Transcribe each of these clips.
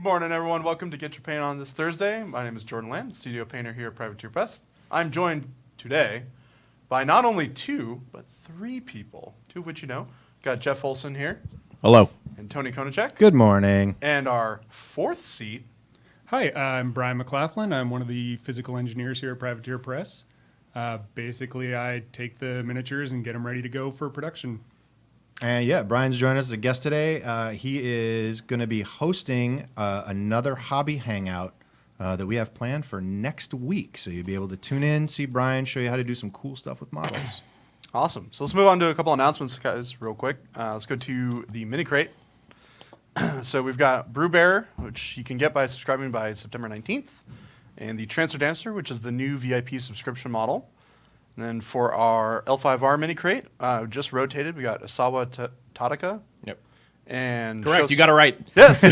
Good morning, everyone. Welcome to Get Your Paint On this Thursday. My name is Jordan Lamb, studio painter here at Privateer Press. I'm joined today by not only two, but three people, two of which you know. Got Jeff Olson here. Hello. And Tony Konachek. Good morning. And our fourth seat. Hi, I'm Brian McLaughlin. I'm one of the physical engineers here at Privateer Press. Basically, I take the miniatures and get them ready to go for production. And yeah, Brian's joining us as a guest today. He is going to be hosting another hobby hangout that we have planned for next week. So you'll be able to tune in, see Brian, show you how to do some cool stuff with models. Awesome. So let's move on to a couple announcements, guys, real quick. Let's go to the mini crate. So we've got Brew Bearer, which you can get by subscribing by September 19th, and the Transfer Dancer, which is the new VIP subscription model. And then for our L5R mini crate, just rotated, we got Asawa Tadaka. Yep. And Correct, you got it right. Yes. Woo!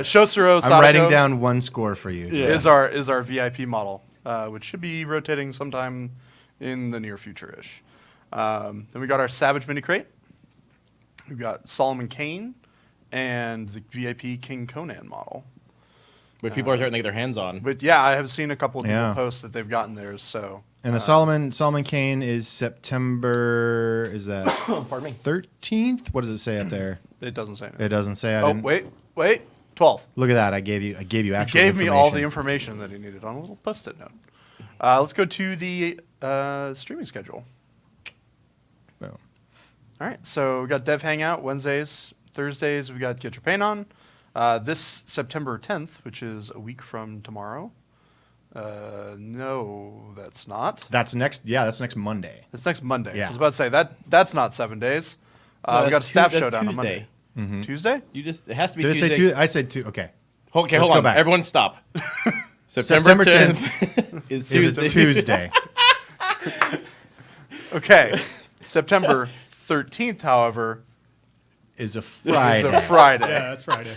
Shosuro Sadako I'm writing down one score for you. is our VIP model, which should be rotating sometime in the near future-ish. Then we got our Savage mini crate. We've got Solomon Kane and the VIP King Conan model. Which people are starting to get their hands on. But yeah, I have seen a couple of people post that they've gotten theirs. So and the Solomon Kane is September. Is that Pardon me. 13th? What does it say up there? it doesn't say anything. It doesn't say. I Oh, didn't. wait, 12th. Look at that. I gave you actual. He gave me all the information that he needed on a little post-it note. Let's go to the streaming schedule. Boom. All right, so we got Dev Hangout Wednesdays, Thursdays. We got Get Your Paint On. This September 10th, which is a week from tomorrow. No, that's not. That's next. Yeah, that's next Monday. It's next Monday. Yeah. I was about to say that's not 7 days. No, we got a staff showdown Tuesday. on Monday. Tuesday? It has to be Did I Tuesday. say two? I said two. Okay. Okay, Let's hold go on. back. Everyone stop. September 10th is Is Tuesday. it Tuesday? Okay. September 13th, however, Is a Friday. is a Friday. Yeah, that's Friday.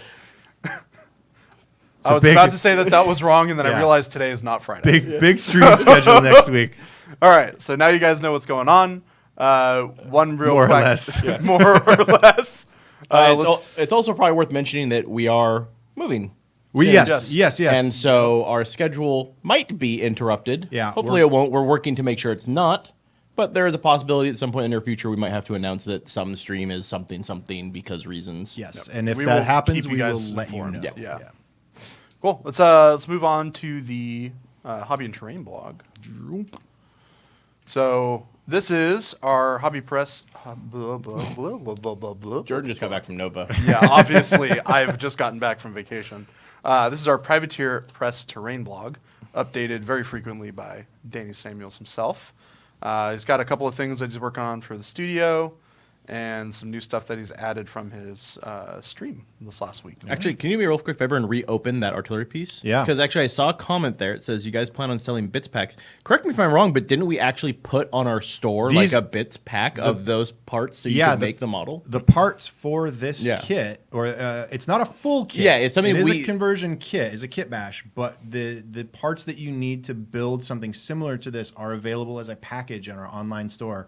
I was about to say that was wrong, and then I realized today is not Friday. Big stream schedule next week. All right, so now you guys know what's going on. One real More or quick- less. Yeah. More or less. It's also probably worth mentioning that we are moving. Yes. And so our schedule might be interrupted. Yeah, Hopefully it won't. We're working to make sure it's not. But there is a possibility at some point in the near future we might have to announce that some stream is something because reasons. Yes, and if We that will happens, keep you we will guys let you know. informed. Yeah. Cool. Let's move on to the Hobby and Terrain blog. So this is our Hobby Press. Jordan just got back from Nova. Yeah, obviously I've just gotten back from vacation. This is our Privateer Press Terrain blog, updated very frequently by Danny Samuels himself. He's got a couple of things that he's working on for the studio and some new stuff that he's added from his stream this last week. Actually, can you do me a real quick favor and reopen that artillery piece? Yeah. Because actually I saw a comment there. It says, you guys plan on selling bits packs. Correct me if I'm wrong, but didn't we actually put on our store like a bits pack of those parts so you could make the model? The parts for this kit, or it's not a full kit. Yeah, it's something It is a conversion kit. It's a kit bash, but the parts that you need to build something similar to this are available as a package in our online store.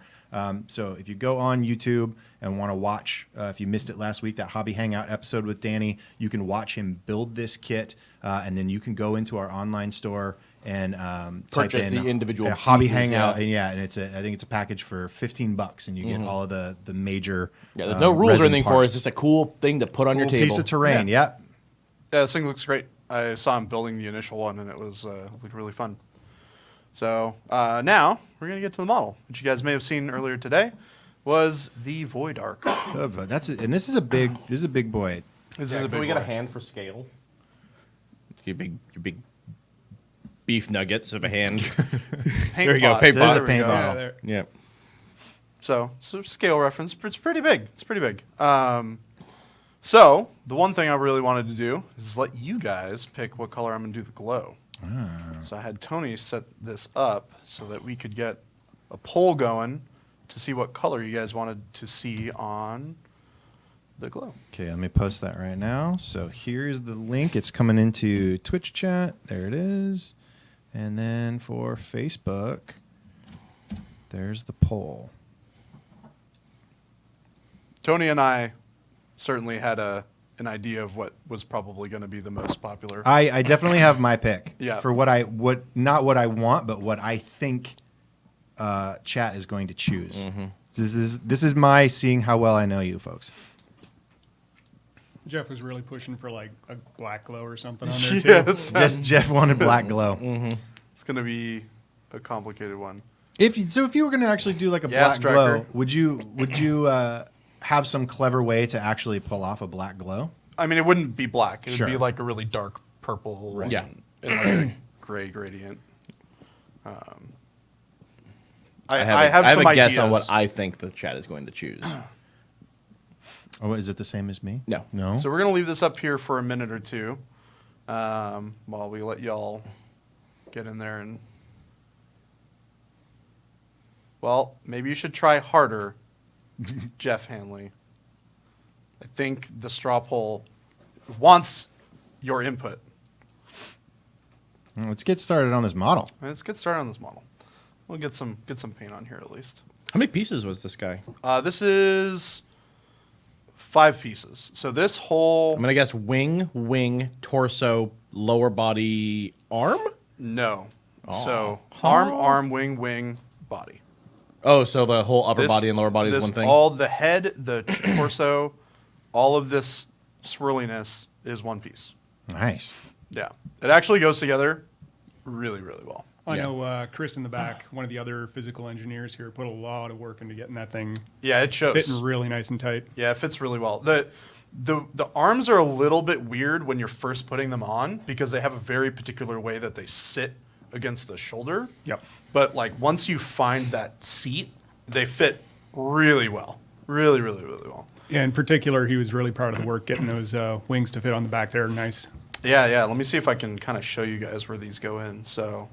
So if you go on YouTube and want to watch, if you missed it last week, that Hobby Hangout episode with Danny, you can watch him build this kit, and then you can go into our online store and type Purchase in the individual Hobby pieces, Hangout, yeah. and I think it's a package for $15, and you get all of the major. Yeah, there's no rules or resin anything for it. parts. It's just a cool thing to put on your Cool table. piece of terrain. Yeah. Yeah, this thing looks great. I saw him building the initial one, and it was looked really fun. So now we're going to get to the model, which you guys may have seen earlier today, was the Void Arc. That's it. And this is a big boy. This is a big Can we get a boy. hand for scale? Your big beef nuggets of a hand. Paint There you go, pot. paint There's pot. a paint we go. bottle. Yeah, there. Yeah. So scale reference, it's pretty big. It's pretty big. So the one thing I really wanted to do is let you guys pick what color I'm going to do the glow. So I had Tony set this up so that we could get a poll going to see what color you guys wanted to see on the glow. Okay, let me post that right now. So here's the link. It's coming into Twitch chat. There it is. And then for Facebook, there's the poll. Tony and I certainly had a an idea of what was probably going to be the most popular. I definitely have my pick. Yeah. For not what I want, but what I think chat is going to choose. Mm-hmm. This is my seeing how well I know you folks. Jeff was really pushing for like a black glow or something on there Yeah, too. Just Jeff wanted black glow. It's going to be a complicated one. If you were going to actually do like a Yeah, black Striker. glow, would you have some clever way to actually pull off a black glow? I mean, it wouldn't be black. It Sure. would be like a really dark purple Right. Yeah. and like a gray gradient. I I have some a guess ideas. on what I think the chat is going to choose. Oh, is it the same as me? No. No. So we're going to leave this up here for a minute or two while we let y'all get in there. And well, maybe you should try harder, Jeff Hanley. I think the straw poll wants your input. Let's get started on this model. Let's get started on this model. We'll get some paint on here at least. How many pieces was this guy? This is 5 pieces. So this whole I'm gonna guess wing, torso, lower body, arm. no. Oh. So arm, wing, body. Oh, so the whole upper This- body and lower body is this one thing. All the head, the torso, all of this swirliness is one piece. Nice. Yeah, it actually goes together really, really well. I Yeah. know Chris in the back, one of the other physical engineers here, put a lot of work into getting that thing Yeah, it shows. fitting really nice and tight. Yeah, it fits really well. The arms are a little bit weird when you're first putting them on because they have a very particular way that they sit against the shoulder. Yep. But like once you find that seat, they fit really well. Really, really, really well. Yeah, in particular, he was really proud of the work getting those wings to fit on the back there. Nice. Yeah. Let me see if I can kind of show you guys where these go in. So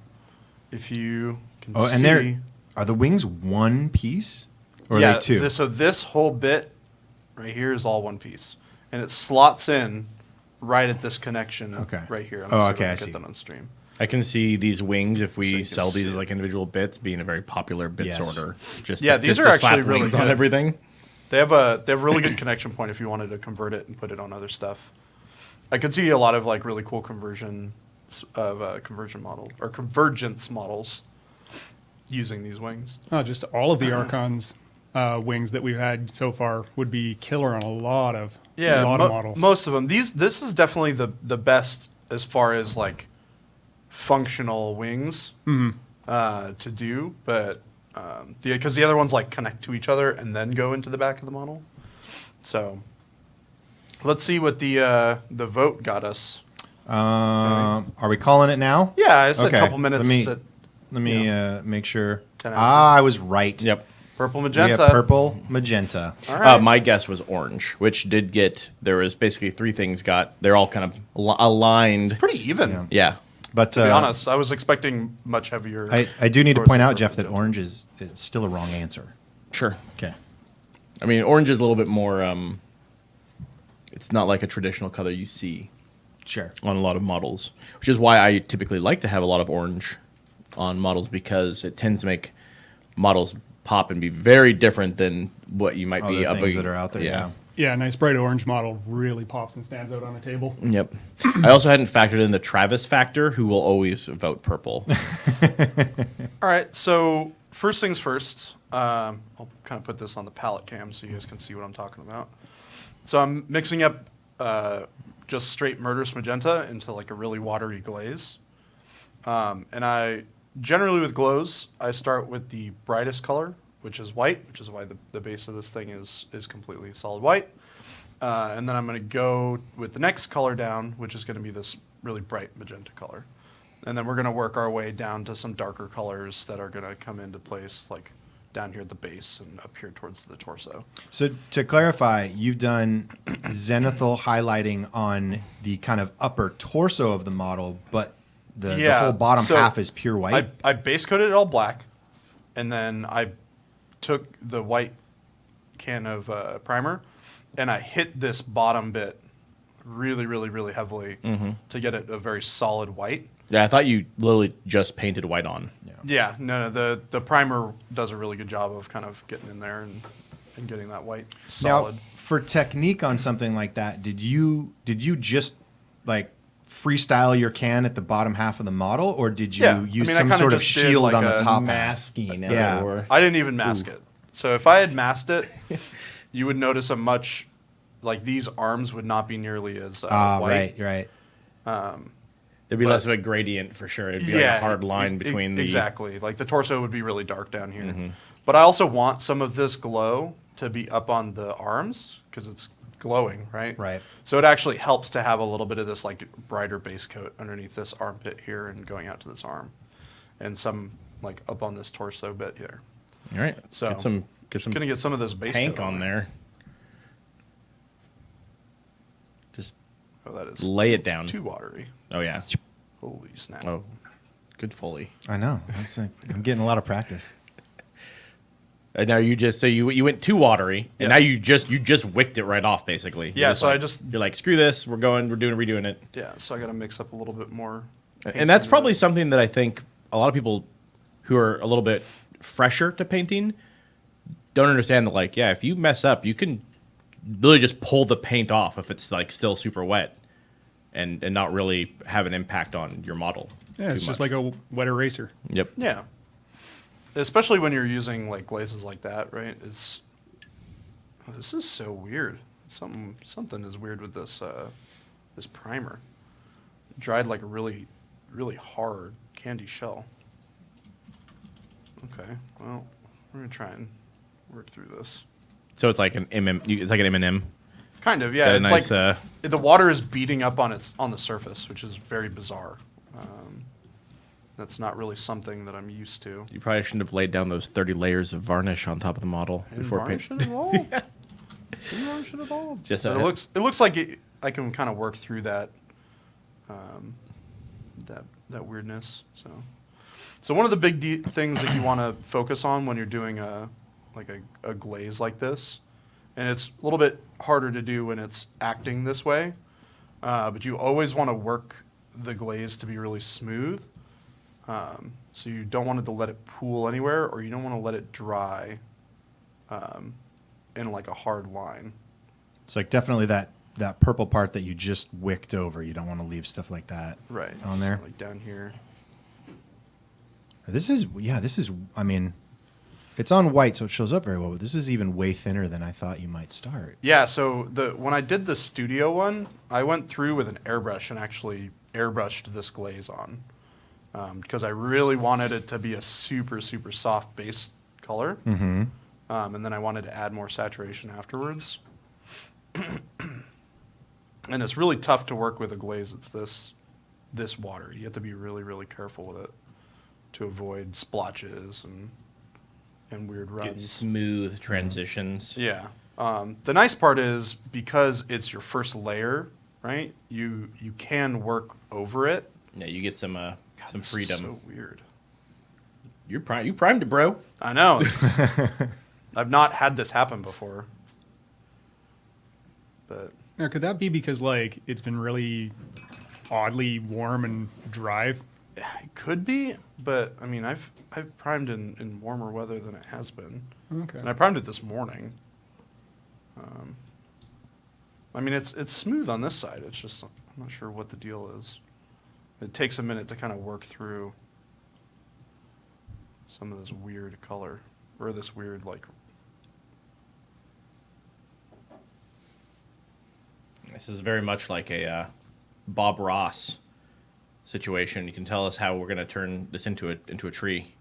if you can Oh, see. and are the wings one piece or yeah, are they two? so this whole bit right here is all one piece. And it slots in right at this connection Okay. right here. Oh, see if okay, I I can see. get that on stream. I can see these wings if So you we can sell these see as like individual bits being a very popular bit Yes. sorter. Just Yeah, to, these just are to slap actually really wings on good. everything. They have a really good connection point if you wanted to convert it and put it on other stuff. I could see a lot of like really cool conversion model or convergence models using these wings. Just all of the Archon's wings that we've had so far would be killer on a lot of models. Most of them. This is definitely the best as far as like functional wings to do, but because the other ones like connect to each other and then go into the back of the model. So let's see what the vote got us. Are we calling it now? Yeah, I said Okay, a couple minutes. Let me make sure. 10 I was right. Yep. Purple We magenta. have purple, magenta. All right. My guess was orange, which did get. There was basically 3 things got. They're all kind of aligned. Pretty even. Yeah. Yeah. But To be honest, I was expecting much heavier. I do need to towards point the out, Jeff, purple. that orange is it's still a wrong answer. Sure. Okay. I mean, orange is a little bit more. It's not like a traditional color you see Sure. on a lot of models, which is why I typically like to have a lot of orange on models because it tends to make models pop and be very different than what you might be Other up things that are out there. Yeah. Yeah, a nice bright orange model really pops and stands out on a table. Yep. I also hadn't factored in the Travis factor, who will always vote purple. All right, so first things first, I'll kind of put this on the palette cam so you guys can see what I'm talking about. So I'm mixing up just straight murderous magenta into like a really watery glaze. And I generally with glows, I start with the brightest color, which is white, which is why the base of this thing is completely solid white. And then I'm going to go with the next color down, which is going to be this really bright magenta color. And then we're going to work our way down to some darker colors that are going to come into place, like down here at the base and up here towards the torso. So to clarify, you've done zenithal highlighting on the kind of upper torso of the model, but the whole bottom so half is pure white. I base coated it all black, and then I took the white can of primer, and I hit this bottom bit really, really, really heavily to get it a very solid white. Yeah, I thought you literally just painted white on. Yeah, no, the primer does a really good job of kind of getting in there and and getting that white solid. Now, for technique on something like that, did you just like freestyle your can at the bottom half of the model, or did you use I some kinda sort of just did shield like on the a top half? Masking, as Yeah. it were. I didn't even mask it. So if I had masked it, you would notice a much, like these arms would not be nearly as white. Right. There'd be less of a gradient for sure. It'd be like a hard line between the... Exactly. Like the torso would be really dark down here. But I also want some of this glow to be up on the arms because it's glowing, right? Right. So it actually helps to have a little bit of this like brighter base coat underneath this armpit here and going out to this arm, and some like up on this torso bit here. All right. So get some gonna get some of this base pink coat on there. Just Oh, that is lay it down. too watery. Oh yeah. Holy snap! Oh, good Foley. I know. I'm getting a lot of practice. And now you just you went too watery, and Yeah. now you just wicked it right off basically. Yeah, You're so like, I just- you're like screw this, redoing it. Yeah, so I got to mix up a little bit more. And that's paint probably into something that I think a lot of people who are a little bit fresher to painting don't understand that, like, yeah, if you mess up, you can literally just pull the paint off if it's like still super wet and not really have an impact on your model. Yeah, it's too just much. like a wet eraser. Yep. it. Yeah, especially when you're using like glazes like that, right? This is so weird. Something is weird with this this primer. It dried like a really hard candy shell. Okay, well, we're gonna try and work through this. So it's like an It's like an M&M. Kind of, yeah. Got a It's nice, like the water is beating up on the surface, which is very bizarre. That's not really something that I'm used to. You probably shouldn't have laid down those 30 layers of varnish on top of the model Didn't before varnish paint. it at all. Didn't varnish it at all. Just But a- it looks like I can kind of work through that that weirdness. So one of the big things that you want to focus on when you're doing a glaze like this, and it's a little bit harder to do when it's acting this way, but you always want to work the glaze to be really smooth. So you don't want it to let it pool anywhere, or you don't want to let it dry in like a hard line. It's like definitely that purple part that you just wicked over. You don't want to leave stuff like that Right. on there. Like down here. This is, I mean, it's on white, so it shows up very well, but this is even way thinner than I thought you might start. Yeah, so when I did the studio one, I went through with an airbrush and actually airbrushed this glaze on. Because I really wanted it to be a super, super soft base color. Mm-hmm. And then I wanted to add more saturation afterwards. And it's really tough to work with a glaze that's this watery. You have to be really, really careful with it to avoid splotches and weird Get runs. smooth transitions. Yeah. The nice part is because it's your first layer, right? You can work over it. Yeah, you get some God, this freedom. is so weird. You primed it, bro. I know. I've not had this happen before. But Now, could that be because like it's been really oddly warm and dry? it could be, but I mean, I've primed in warmer weather than it has been, Okay. and I primed it this morning. I mean, it's smooth on this side. It's just I'm not sure what the deal is. It takes a minute to kind of work through some of this weird color or this weird like. This is very much like a Bob Ross situation. You can tell us how we're going to turn this into a tree,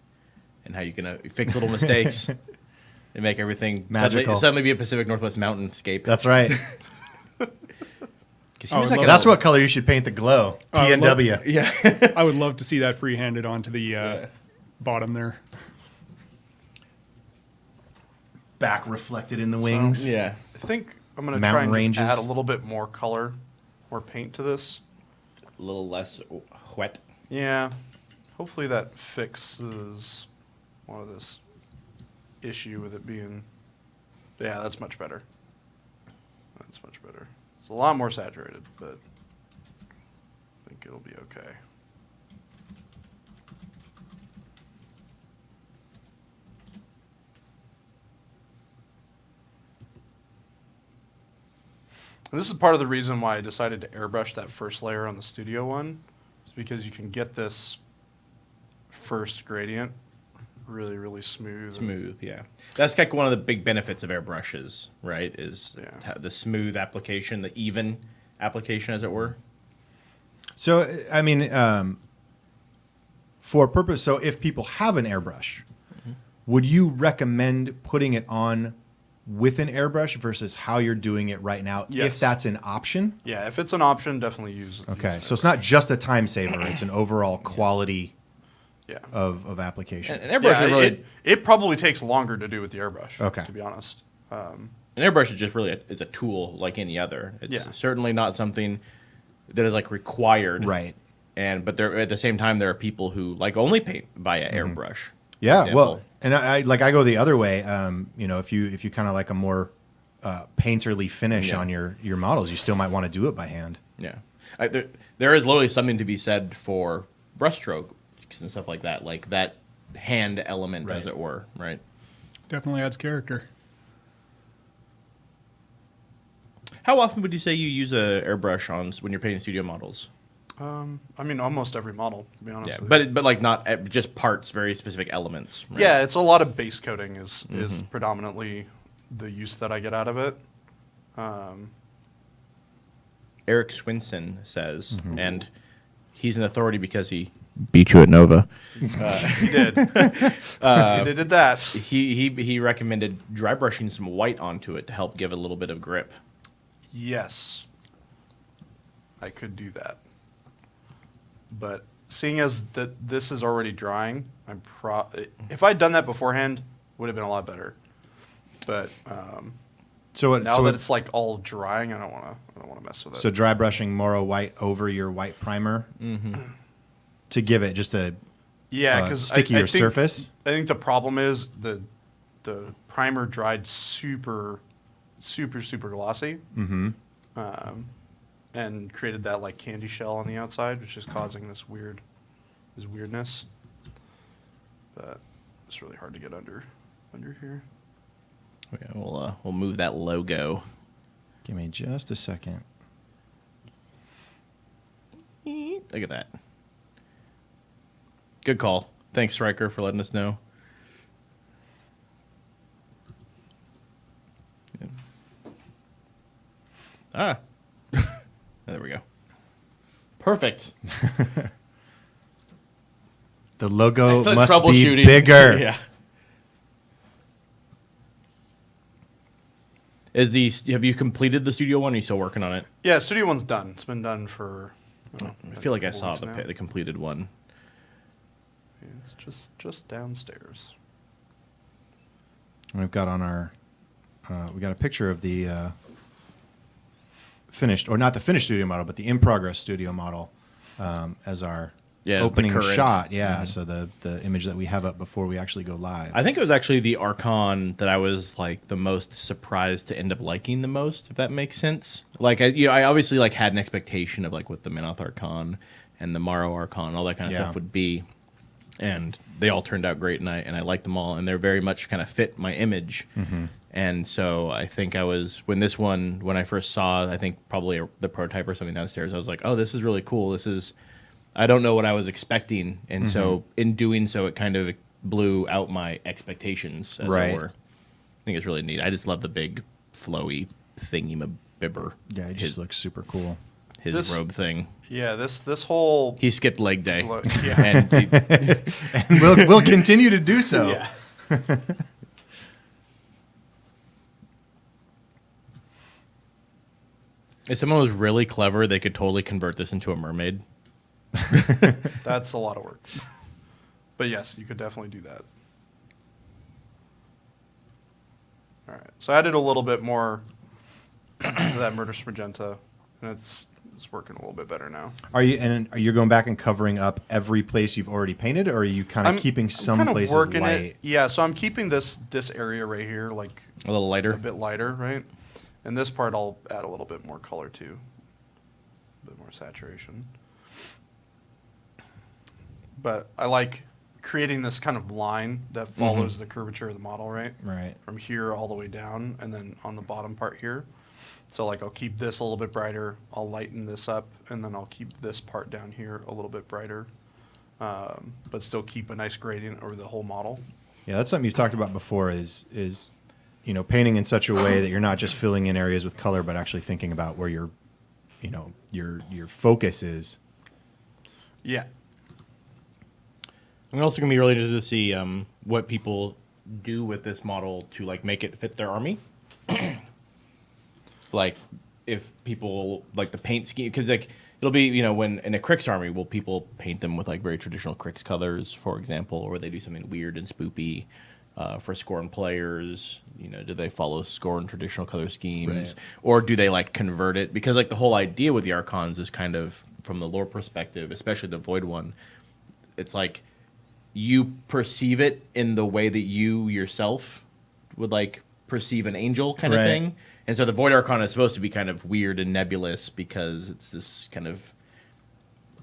and how you're going to fix little mistakes and make everything Magical. suddenly be a Pacific Northwest mountainscape. That's right. 'Cause he was I like love an- That's what color you should paint the glow. PNW. Yeah. I would love to see that freehanded onto the bottom there. Back reflected in the wings. Yeah. I think I'm gonna Mountain try and ranges. just add a little bit more color, more paint to this. A little less wet. Yeah, hopefully that fixes one of this issue with it being. Yeah, that's much better. That's much better. It's a lot more saturated, but I think it'll be okay. And this is part of the reason why I decided to airbrush that first layer on the studio one, is because you can get this first gradient really, really smooth. Smooth, yeah. That's like one of the big benefits of airbrushes, right? Is Yeah. the smooth application, the even application, as it were. So, I mean, for purpose, so if people have an airbrush, would you recommend putting it on with an airbrush versus how you're doing it right now, Yes. if that's an option? Yeah, if it's an option, definitely use. Okay, use so it's not just a time saver; it's an overall quality yeah. of application. An airbrush Yeah, is really it probably takes longer to do with the airbrush. Okay. To be honest. an airbrush is just really it's a tool like any other. It's Yeah. certainly not something that is like required, Right. But there at the same time there are people who like only paint via airbrush. Yeah, example. well, and I go the other way. You know, if you kind of like a more painterly finish Yeah. on your models, you still might want to do it by hand. Yeah, there is literally something to be said for brushstrokes and stuff like that hand element, as Right. it were, right? Definitely adds character. How often would you say you use a airbrush on when you're painting studio models? I mean, almost every model, to be honest. Yeah, with you. but like not just parts, very specific elements. Right? Yeah, it's a lot of base coating is predominantly the use that I get out of it. Eric Swinson says, and he's an authority because he beat you at Nova. He did. He did that. He recommended dry brushing some white onto it to help give a little bit of grip. Yes, I could do that. But seeing as that this is already drying, if I'd done that beforehand, would have been a lot better. But So now that it's like all drying, I don't want to mess with it. so dry brushing Moro white over your white primer to give it just a yeah, because stickier surface. I think the problem is the primer dried super glossy, and created that like candy shell on the outside, which is causing this weirdness. But it's really hard to get under here. Okay, we'll move that logo. Give me just a second. Look at that. Good call. Thanks, Stryker, for letting us know. Yeah. Ah. There we go. Perfect. The logo Excellent must be troubleshooting. bigger. Yeah. Have you completed the studio one? Or are you still working on it? Yeah, Studio One's done. It's been done for. I feel like I saw now. the completed one. Yeah, it's just downstairs. And we've got on our we got a picture of the finished, or not the finished studio model, but the in progress studio model as our Yeah, the opening current. shot. Yeah, so the image that we have up before we actually go live. I think it was actually the Arcon that I was like the most surprised to end up liking the most, if that makes sense. Like I obviously like had an expectation of like what the Minoth Arcon and the Morrow Arcon, all that kind of Yeah. stuff would be, and they all turned out great, and I liked them all, and they're very much kind of fit my image. And so I think when I first saw, I think probably the prototype or something downstairs, I was like, oh, this is really cool. I don't know what I was expecting, and so in doing so, it kind of blew out my expectations, as Right. it were. I think it's really neat. I just love the big, flowy thingy-mabibber. Yeah, it just looks super cool. His This- robe thing. Yeah, this whole. He skipped leg day. Yeah. And And we'll continue to do so. yeah. If someone was really clever, they could totally convert this into a mermaid. That's a lot of work. But yes, you could definitely do that. All right. So I added a little bit more of that murderous magenta, and it's working a little bit better now. Are you going back and covering up every place you've already painted, or are you kind of keeping some kinda places working light? it. Yeah, so I'm keeping this area right here like A little lighter. a bit lighter, right? And this part I'll add a little bit more color to, a bit more saturation. But I like creating this kind of line that follows the curvature of the model, right? Right. From here all the way down, and then on the bottom part here. So like I'll keep this a little bit brighter, I'll lighten this up, and then I'll keep this part down here a little bit brighter, but still keep a nice gradient over the whole model. Yeah, that's something you've talked about before is painting in such a way that you're not just filling in areas with color, but actually thinking about where your focus is. Yeah. I'm also going to be really interested to see what people do with this model to like make it fit their army. Like if people like the paint scheme, because like it'll be when in a Crix army, will people paint them with like very traditional Crix colors, for example, or they do something weird and spoopy for Scorn players? Do they follow Scorn traditional color schemes, or do they like convert it? Because like the whole idea with the Archons is kind of from the lore perspective, especially the Void one. It's like you perceive it in the way that you yourself would like perceive an angel kind of thing. And so the Void Archon is supposed to be kind of weird and nebulous because it's this kind of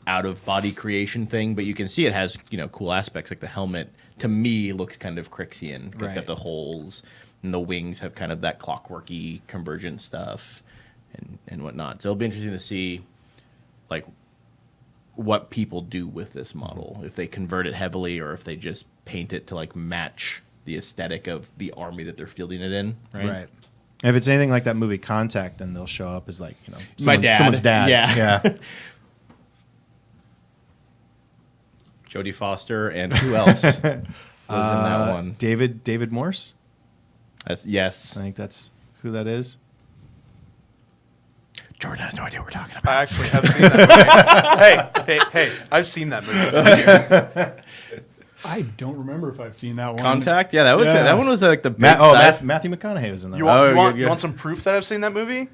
out-of-body creation thing. But you can see it has, cool aspects. Like the helmet, to me, looks kind of Crixian. It's got the holes, and the wings have kind of that clockworky convergent stuff and whatnot. So it'll be interesting to see, like, what people do with this model. If they convert it heavily or if they just paint it to, like, match the aesthetic of the army that they're fielding it in, right? And if it's anything like that movie Contact, then they'll show up as like, my dad. Someone's dad. Yeah. Jodie Foster and who else was in that one? David Morse. Yes. I think that's who that is. Jordan has no idea what we're talking I about. actually have seen that movie. hey, I've seen that movie. I don't remember if I've seen that one. Contact? Yeah, that one was like the big Matthew McConaughey was in that. You one. want, you want some proof that I've seen that movie?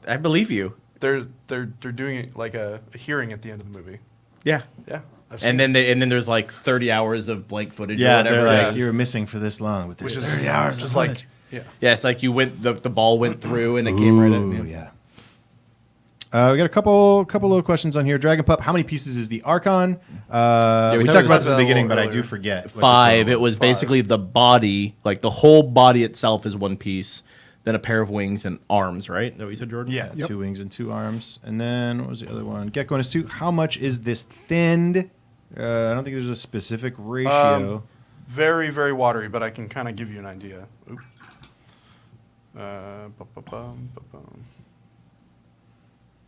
I believe you. They're doing it like a hearing at the end of the movie. Yeah. Yeah. I've seen And then there's like 30 hours of blank footage. Yeah, or whatever they're it like, is. you were missing for this long, but there's which is 30 hours just of like footage. yeah. It's like you went the ball went through and it came right in. Ooh, yeah. We got a couple little questions on here. Dragon Pup, how many pieces is the Archon? We talked about this at the beginning, but I do forget. what the 5. total It was Five. basically the body, like the whole body itself is one piece, then a pair of wings and arms, right? Is that what you said, Jordan? Yeah. Yep. 2 wings and 2 arms. And then what was the other one? Gecko in a suit. How much is this thinned? I don't think there's a specific ratio. Very, very watery, but I can kind of give you an idea.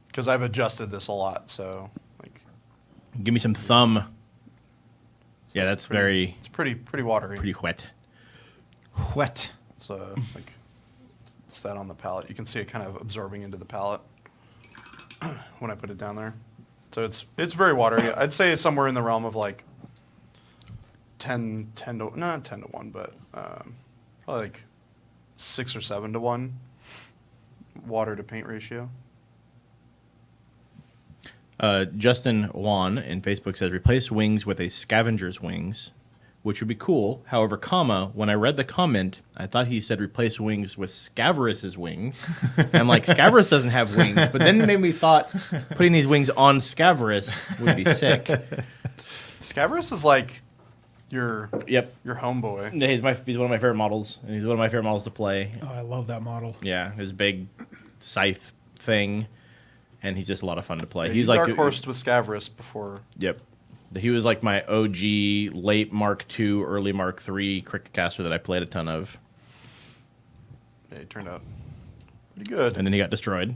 Because I've adjusted this a lot, so like Give me some thumb. Yeah, that's it's pretty watery. pretty wet. Wet. It's like it's that on the palette. You can see it kind of absorbing into the palette when I put it down there. So it's very watery. I'd say it's somewhere in the realm of like 10 to not 10 to 1, but probably like 6 or 7 to 1 water to paint ratio. Justin Wan in Facebook says, replace wings with a scavenger's wings, which would be cool. However, when I read the comment, I thought he said replace wings with Scaverus's wings. And I'm like, Scaverus doesn't have wings. But then it made me thought putting these wings on Scaverus would be sick. Scaverus is like your homeboy. He's one of my favorite models. And he's one of my favorite models to play. Oh, I love that model. Yeah, his big scythe thing. And he's just a lot of fun to play. Yeah, he's you like dark horsed with Scaverus before. Yep. He was like my OG late Mark II, early Mark III cricket caster that I played a ton of. Yeah, he turned out pretty good. And then he got destroyed.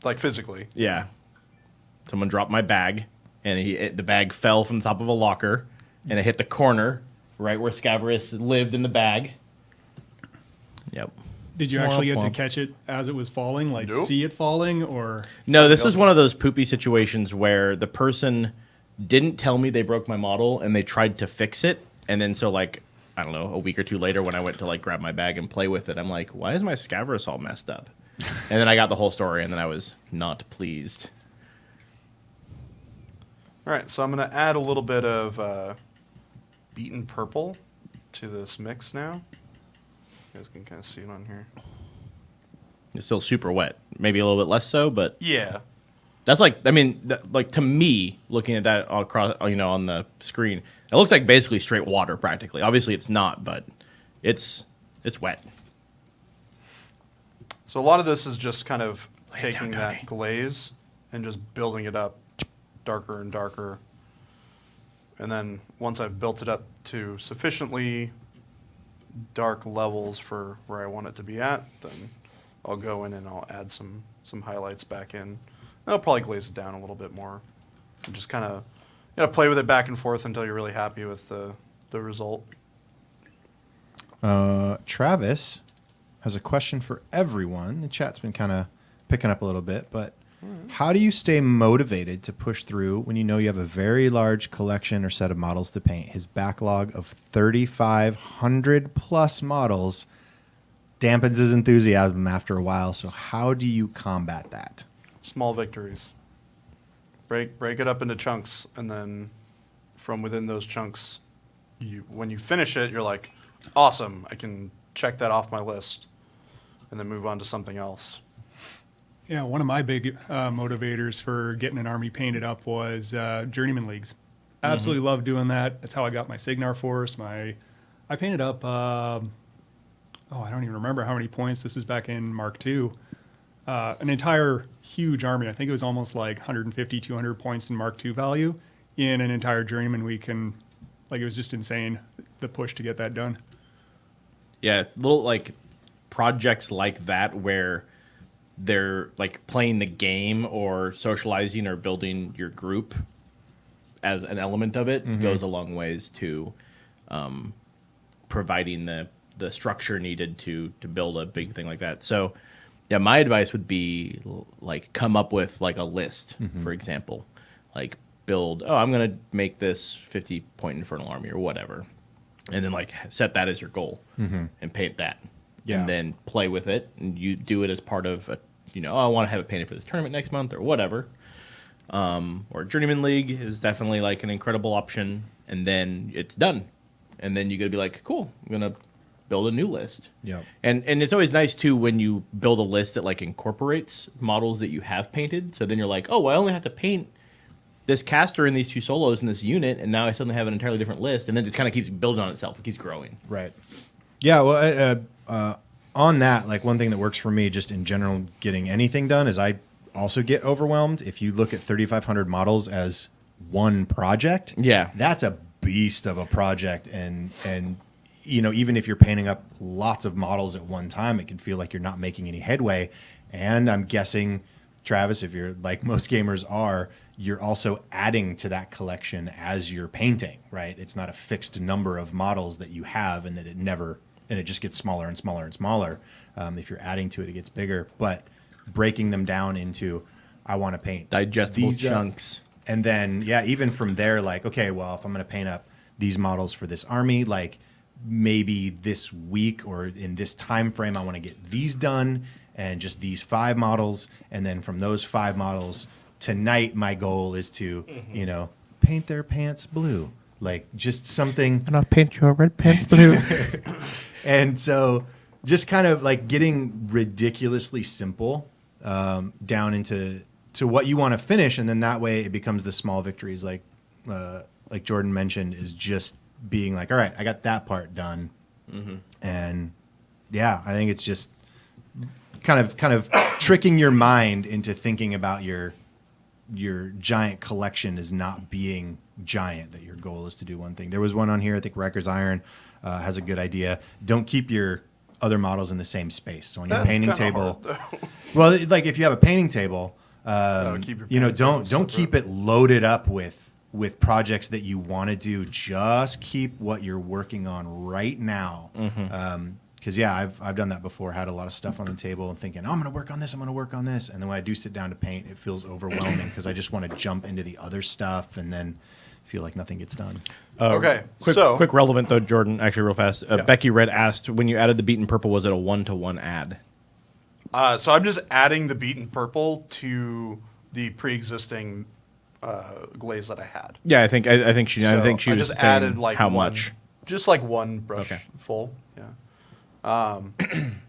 Like physically. Yeah. Someone dropped my bag, and the bag fell from the top of a locker, and it hit the corner right where Scaverus lived in the bag. Yep. Did you actually get to catch it as it was falling? Like Nope. see it falling or? No, this is one of those poopy situations where the person didn't tell me they broke my model, and they tried to fix it. And then so like, I don't know, a week or two later when I went to like grab my bag and play with it, I'm like, why is my Scaverus all messed up? And then I got the whole story, and then I was not pleased. All right, so I'm going to add a little bit of beaten purple to this mix now. You guys can kind of see it on here. It's still super wet. Maybe a little bit less so, but Yeah. that's like, I mean, like to me, looking at that across, on the screen, it looks like basically straight water practically. Obviously, it's not, but it's wet. So a lot of this is just kind of Lay it taking down, that Tony. glaze and just building it up darker and darker. And then once I've built it up to sufficiently dark levels for where I want it to be at, then I'll go in and I'll add some highlights back in. And I'll probably glaze it down a little bit more. And just kind of play with it back and forth until you're really happy with the result. Travis has a question for everyone. The chat's been kind of picking up a little bit, but how do you stay motivated to push through when you know you have a very large collection or set of models to paint? His backlog of 3,500 plus models dampens his enthusiasm after a while. So how do you combat that? Small victories. Break it up into chunks, and then from within those chunks, when you finish it, you're like, awesome, I can check that off my list, and then move on to something else. Yeah, one of my big motivators for getting an army painted up was journeyman leagues. Absolutely love doing that. That's how I got my Signar Force. I painted up, I don't even remember how many points. This is back in Mark II. An entire huge army. I think it was almost like 150, 200 points in Mark II value in an entire journeyman week. And it was just insane, the push to get that done. Yeah, little projects like that where they're playing the game or socializing or building your group as an element of it goes a long ways to providing the structure needed to build a big thing like that. So yeah, my advice would be come up with a list, for example, build, I'm going to make this 50-point Infernal Army or whatever. And then set that as your goal and paint that. Yeah. And then play with it, and you do it as part of I want to have it painted for this tournament next month or whatever. Or Journeyman League is definitely an incredible option, and then it's done. And then you got to be cool, I'm going to build a new list. Yeah. And it's always nice too when you build a list that incorporates models that you have painted. So then you're I only have to paint this caster and these two solos in this unit, and now I suddenly have an entirely different list, and then it just kind of keeps building on itself. It keeps growing. Right. Yeah, well, on that, one thing that works for me just in general getting anything done is I also get overwhelmed. If you look at 3,500 models as one project, Yeah. that's a beast of a project. And even if you're painting up lots of models at one time, it can feel like you're not making any headway. And I'm guessing, Travis, if you're like most gamers are, you're also adding to that collection as you're painting, right? It's not a fixed number of models that you have and that it just gets smaller and smaller and smaller. If you're adding to it, it gets bigger. But breaking them down into, I want to paint Digestible these, chunks. and then, even from there, okay, well, if I'm going to paint up these models for this army, maybe this week or in this time frame, I want to get these done and just these 5 models. And then from those 5 models, tonight, my goal is to, paint their pants blue. Just something. And I'll paint your red pants blue. And so just kind of getting ridiculously simple down into what you want to finish. And then that way it becomes the small victories like Jordan mentioned, is just being all right, I got that part done. And yeah, I think it's just kind of tricking your mind into thinking about your giant collection as not being giant, that your goal is to do one thing. There was one on here, I think Riker's Iron has a good idea. Don't keep your other models in the same space. So on your painting table, well, if you have a painting table, keep your don't keep it loaded up with projects that you want to do. Just keep what you're working on right now. Because I've done that before. Had a lot of stuff on the table and thinking, I'm going to work on this. I'm going to work on this. And then when I do sit down to paint, it feels overwhelming because I just want to jump into the other stuff and then feel like nothing gets done. Okay, Quick relevant though, Jordan. Actually, real fast. Becky Red asked, when you added the beaten purple, was it a 1-to-1 add? So I'm just adding the beaten purple to the pre-existing glaze that I had. Yeah, I think she was just saying added how one, much. just one brush Okay. full. Yeah.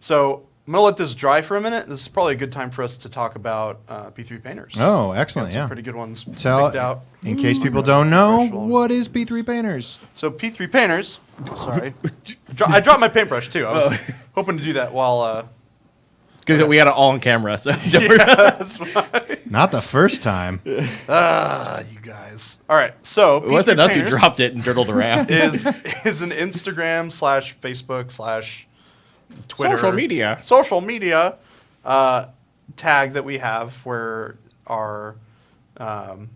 So I'm gonna let this dry for a minute. This is probably a good time for us to talk about P3 painters. Oh, excellent. Got some Yeah. pretty good ones picked Tell, out. in case people don't know, Fresh one. what is P3 Painters? So P3 painters. Sorry, I dropped my paintbrush too. I was hoping to do that while Because we got it all on camera. So That's fine. Not the first time. You guys. All right. So it wasn't us who Painters dropped it and dirtled around. is an Instagram / Facebook / Twitter Social media tag that we have where our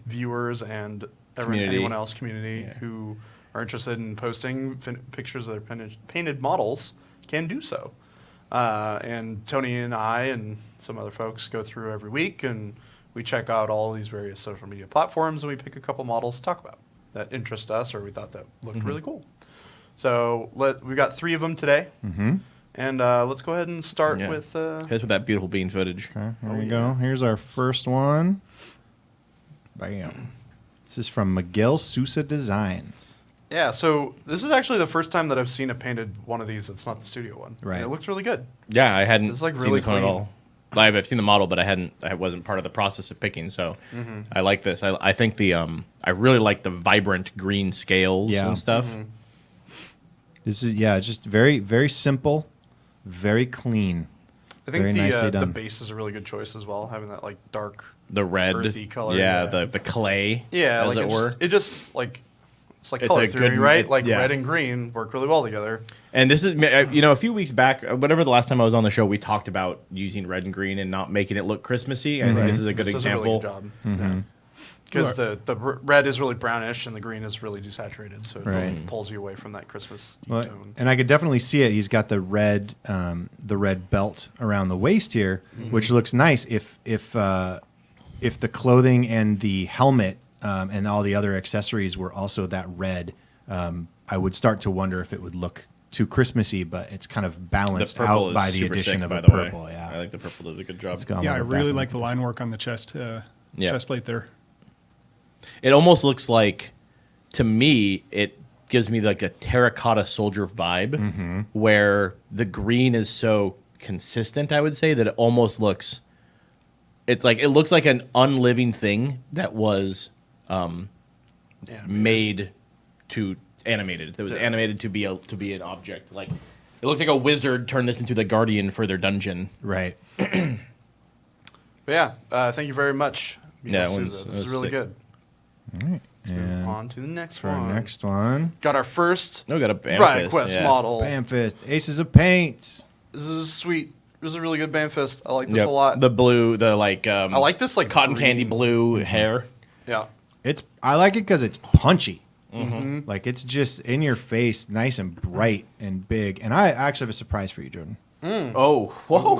viewers and anyone else community who are interested in posting pictures of their painted models can do so. And Tony and I and some other folks go through every week, and we check out all these various social media platforms, and we pick a couple models to talk about that interest us or we thought that looked really cool. So we got 3 of them today, and let's go ahead and start with... Here's with that beautiful bean footage. Okay, there we go. Here's our first one. Bam. This is from Miguel Sousa Design. Yeah, so this is actually the first time that I've seen a painted one of these that's not the studio one. Right. And it looks really good. Yeah, I hadn't It's like seen really this one at clean. all. I've seen the model, but I wasn't part of the process of picking, so I like this. I think I really like the vibrant green scales and stuff. This is it's just very, very simple, very clean. I think Very nicely the done. base is a really good choice as well, having that like dark... The red, earthy color, yeah, yeah. the clay, Yeah, as like it were. It just like... It's like It's color a theory, good- right? Like yeah. red and green work really well together. And this is, a few weeks back, whatever the last time I was on the show, we talked about using red and green and not making it look Christmassy. I think this is a good This example. does a really good job. Because the red is really brownish and the green is really desaturated, so it really pulls you away from that Christmas tone. And I could definitely see it. He's got the red belt around the waist here, which looks nice. If the clothing and the helmet and all the other accessories were also that red, I would start to wonder if it would look too Christmassy. But it's kind of The balanced purple out is by the super addition sick, of by the the way. purple. Yeah, I like the purple does a good job. Let's go on Yeah, I the back really and like look the at this. line work on the chest plate there. It almost looks like, to me, it gives me like a terracotta soldier vibe, where the green is so consistent. I would say that it almost looks. It looks like an unliving thing that was made to animated. That was animated to be an object. Like it looks like a wizard turned this into the guardian for their dungeon. Right. But yeah, thank you very much. Yeah, that Sousa. one's- This is that's really sick. good. All right. Move And on to the next for our one. next one, Got our first Oh, got a Riot amethyst, Quest yeah. model. Bamfist, Aces of Paints. This is sweet. This is a really good Bamfist. I like this Yep. a lot. The blue, the I like this like cotton green. candy blue hair. Yeah. I like it because it's punchy. Like it's just in your face, nice and bright and big. And I actually have a surprise for you, Jordan. Oh, whoa!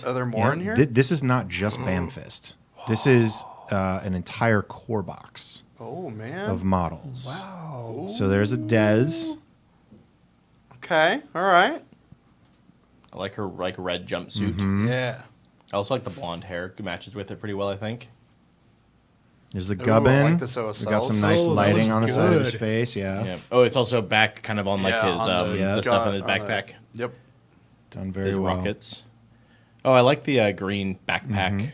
Are there more in here? This is not just Bamfist. This is an entire core box Oh man. of models. Wow. So there's a Dez. Okay. All right. I like her red jumpsuit. Yeah. I also like the blonde hair. It matches with it pretty well, I think. There's the Ooh, I Gubbin. like this OSL. We got some nice Oh, that lighting was on the side of his good. face. Yeah. Yeah. Oh, it's also back kind of on like Yeah, his on the stuff in his on the- backpack. Yep. Done very His well. rockets. Oh, I like the green backpack.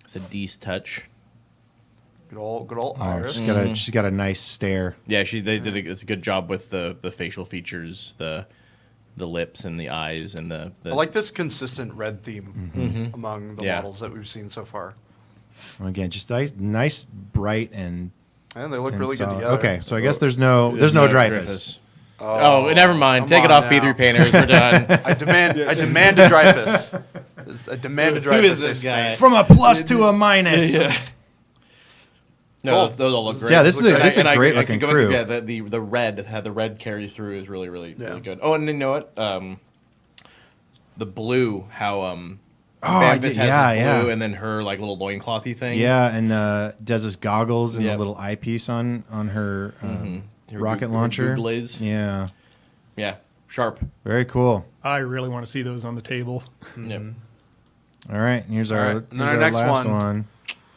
It's a D's touch. Good old Oh, Iris. she's got a nice stare. Yeah, they did a good job with the facial features, the lips and the eyes and the I like this consistent red theme among the Yeah. models that we've seen so far. And again, just nice, bright and. And they look and really good solid. together. Okay, so I guess there's no Dreyfus. Oh, never mind. come Take it on off, now. P3 painters. We're done. I demand a Dreyfus. I demand a Who Dreyfus. is this guy? From a plus to a minus. No, Cool. those all look great. Yeah, this is a And I great agree. I looking could go crew. back to the red that had the red carry through is really Yeah. good. Oh, and you know what? The blue, how I Bamfist did- has yeah, the yeah. blue, and then her like little loinclothy thing. Yeah, and Dez's goggles and Yep. the little eyepiece on her Her rocket her launcher. googlies. Yeah, Yeah, sharp. very cool. I really want to see those on the table. Yep. All right, and here's All our, right, and then here's our next last one.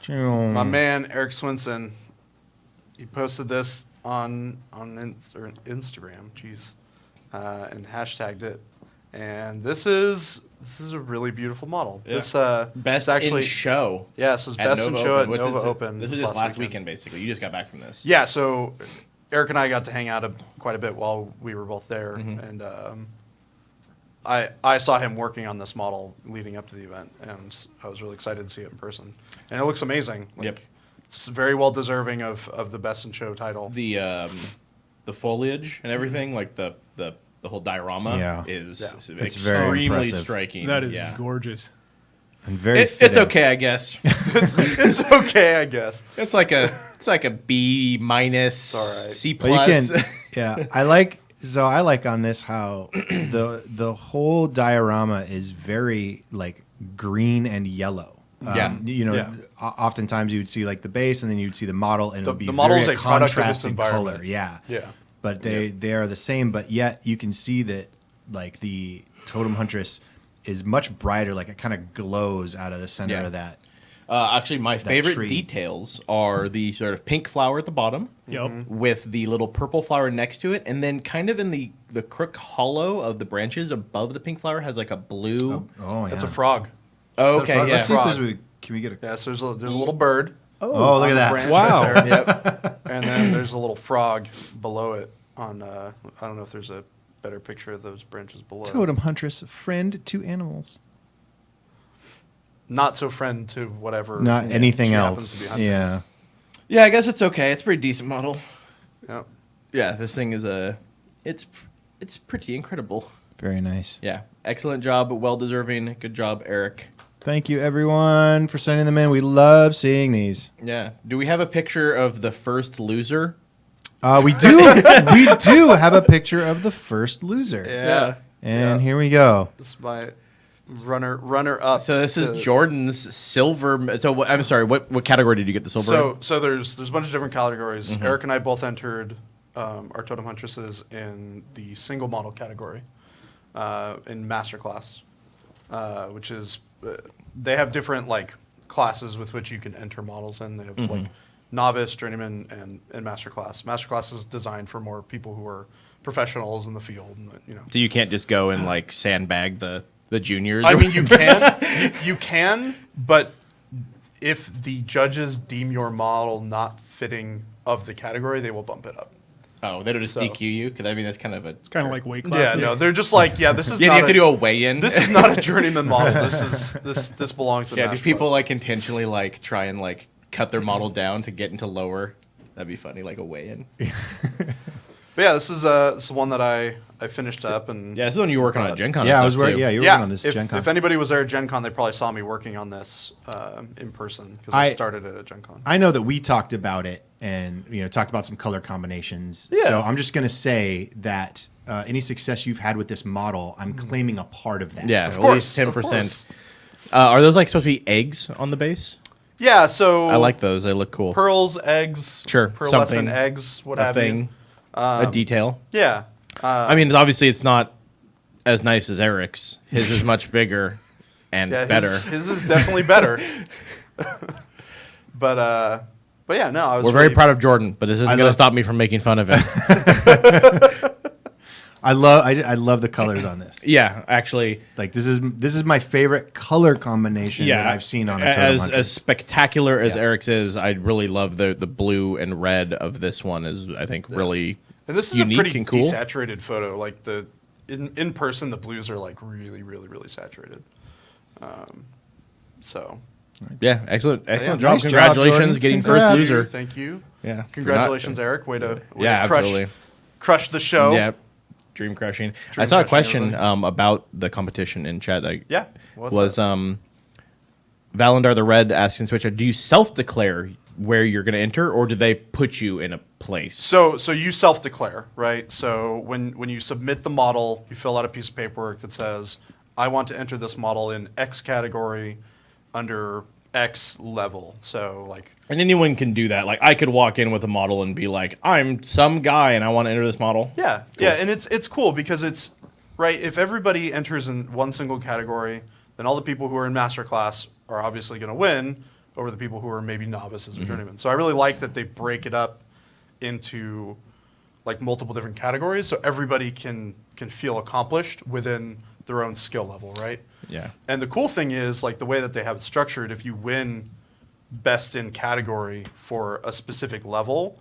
one. My man Eric Swinson, he posted this on Instagram, jeez, and hashtagged it. And this is a really beautiful model. Yeah. This Best actually in show. yeah, this was at best in Nova show at Open. What Nova is it? Open. This was just last weekend, basically. You just got back from this. Yeah, so Eric and I got to hang out quite a bit while we were both there, and I saw him working on this model leading up to the event, and I was really excited to see it in person. And it looks amazing. Like, Yep. It's very well deserving of the Best in Show title. The foliage and everything, like the whole diorama, Yeah. is It's very extremely impressive. striking. That is yeah. gorgeous. And very It's fitting. okay, I guess. It's okay, I guess. It's like a B minus, all right. C But you plus. can, yeah. I like on this how the whole diorama is very like green and yellow. Yeah. Yeah. Oftentimes you would see like the base, and then you'd see the model, and it would be The model very is a product of its contrasting environment. color. Yeah. Yeah. But they are the same, but yet you can see that like the Totem Huntress is much brighter, like it kind of glows out of the center Yeah. of that. Actually, my favorite tree. details are the sort of pink flower at the bottom, Yep. with the little purple flower next to it, and then kind of in the crook hollow of the branches above the pink flower has like a blue. Oh, yeah. That's a frog. Oh, okay, Let's yeah. see if Frog. can we get a... Yes, there's a little bird. Oh, look on at the that. branch Wow. right there. Yep. And then there's a little frog below it on, I don't know if there's a better picture of those branches below. Totem Huntress, friend to animals. Not so friend to whatever. Not anything she happens to else. be hunting. Yeah. Yeah, I guess it's okay. It's a pretty decent model. Yep. Yeah, this thing is it's pretty incredible. Very nice. Yeah, excellent job, well deserving. Good job, Eric. Thank you, everyone, for sending them in. We love seeing these. Yeah. Do we have a picture of the first loser? We do. We do have a picture of the first loser. Yeah. And Yeah. here we go. This is my runner up. So this is to- Jordan's silver. So I'm sorry. What category did you get the silver? in? So there's a bunch of different categories. Mm-hmm. Eric and I both entered our Totem Huntresses in the single model category in Masterclass, which is they have different like classes with which you can enter models in. They have Mm-hmm. like novice, journeyman, and Masterclass. Masterclass is designed for more people who are professionals in the field. And So you can't just go and like sandbag the juniors. I mean, you can, you can, but if the judges deem your model not fitting of the category, they will bump it up. oh, they don't just So- DQ you because I mean that's kind of a. It's kind of like weight Yeah, classes. no, they're just like, yeah, this is Yeah, not you have to do a weigh-in. this is not a journeyman model. This belongs to Yeah, do Masterclass. people like intentionally like try and like cut their model down to get into lower? That'd be funny, like a weigh-in. But yeah, this is one that I finished up and Yeah, this is when you were working on a Gen Con. Yeah, and I was stuff, working. too. Yeah, you were yeah. working on this if, Gen Con. if anybody was there at Gen Con, they probably saw me working on this in person because I started it at Gen Con. I know that we talked about it and talked about some color combinations. Yeah. So I'm just going to say that any success you've had with this model, I'm claiming a part of that. Yeah, Of at course, least of 10%. course. Are those like supposed to be eggs on the base? Yeah, so I like those. They look cool. pearls, eggs, Sure, pearlescent something, eggs, what a have thing, you. a detail. Yeah. I mean, obviously, it's not as nice as Eric's. His is much bigger and Yeah, better. His is definitely better. but yeah, no, I was We're very really- proud of Jordan, but this isn't going to love- stop me from making fun of him. I love the colors on this. Yeah, actually, Like this is my favorite color combination yeah. that I've seen on a Totem as Huntress. spectacular as Yeah. Eric's is, I really love the blue and red of this one. Is I think really And this is unique a pretty and cool. desaturated photo. Like in person, the blues are like really, really, really saturated. So Yeah, excellent Yeah, job. nice job, Congratulations, Jordan. getting Congrats. first loser. Thank you. Yeah, Congratulations, Eric. Way to Yeah, crush, absolutely. crush the show. Yeah, dream crushing. I Dream saw a crushing, question everybody. about the competition in chat. That Yeah. What's was that? Valandar the Red asking Twitch, do you self-declare where you're going to enter, or do they put you in a place? So you self-declare, right? So when you submit the model, you fill out a piece of paperwork that says, I want to enter this model in X category under X level. So like, And anyone can do that. Like I could walk in with a model and be like, I'm some guy and I want to enter this model. yeah, yeah, and it's cool because it's right. If everybody enters in one single category, then all the people who are in Masterclass are obviously going to win over the people who are maybe novices or journeymen. So I really like that they break it up into like multiple different categories, so everybody can feel accomplished within their own skill level, right? Yeah. And the cool thing is, like the way that they have it structured, if you win best in category for a specific level,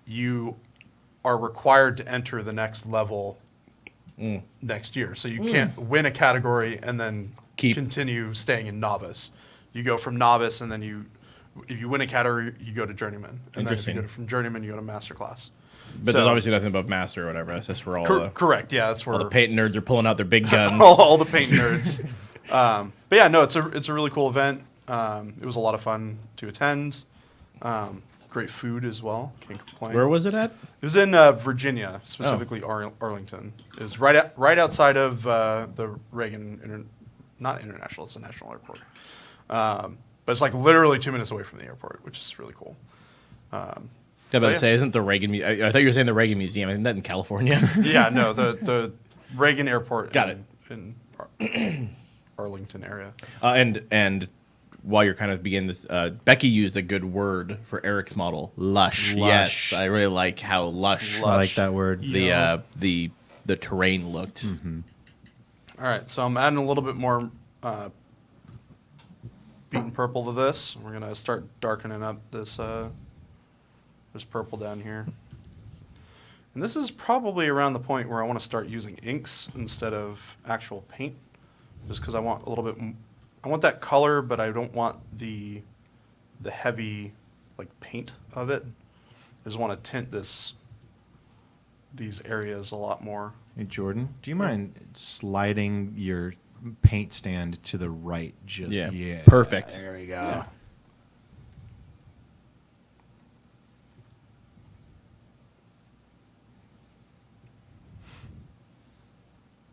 you are required to enter the next level next year. So you can't win a category and then continue staying in novice. You go from novice, and then if you win a category, you go to journeyman, and then if you go from journeyman, you go to master class. But there's obviously nothing above master or whatever. That's just where all the correct. Yeah, that's where all the paint nerds are pulling out their big guns. all the paint nerds. But yeah, no, it's a really cool event. It was a lot of fun to attend. Great food as well. Can't complain. Where was it at? It was in Virginia, specifically Arlington. It was right outside of the Reagan not international. It's a national airport. But it's like literally 2 minutes away from the airport, which is really cool. I was about to say, isn't the Reagan? I thought you were saying the Reagan Museum. Isn't that in California? Yeah, no, the Reagan Airport. Got it. In Arlington area. And while you're kind of beginning this, Becky used a good word for Eric's model, lush. Yes, I really like how lush. I like that word. The terrain looked. Mm-hmm. All right, so I'm adding a little bit more beaten purple to this. We're gonna start darkening up this purple down here. And this is probably around the point where I want to start using inks instead of actual paint, just because I want a little bit. I want that color, but I don't want the heavy like paint of it. I just want to tint these areas a lot more. Hey, Jordan, do you mind sliding your paint stand to the right? Yeah. Perfect. There we go. Yeah.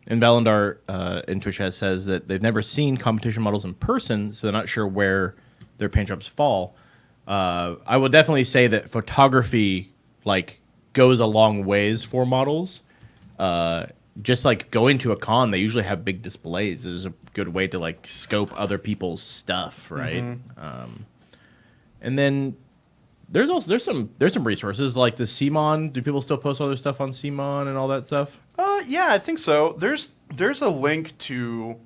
And Valandar in Twitch chat says that they've never seen competition models in person, so they're not sure where their paint jobs fall. I would definitely say that photography goes a long ways for models. Just like going to a con, they usually have big displays. It is a good way to scope other people's stuff, right? Mm-hmm. And then there's some resources like the CMON. Do people still post all their stuff on CMON and all that stuff? Yeah, I think so. There's a link to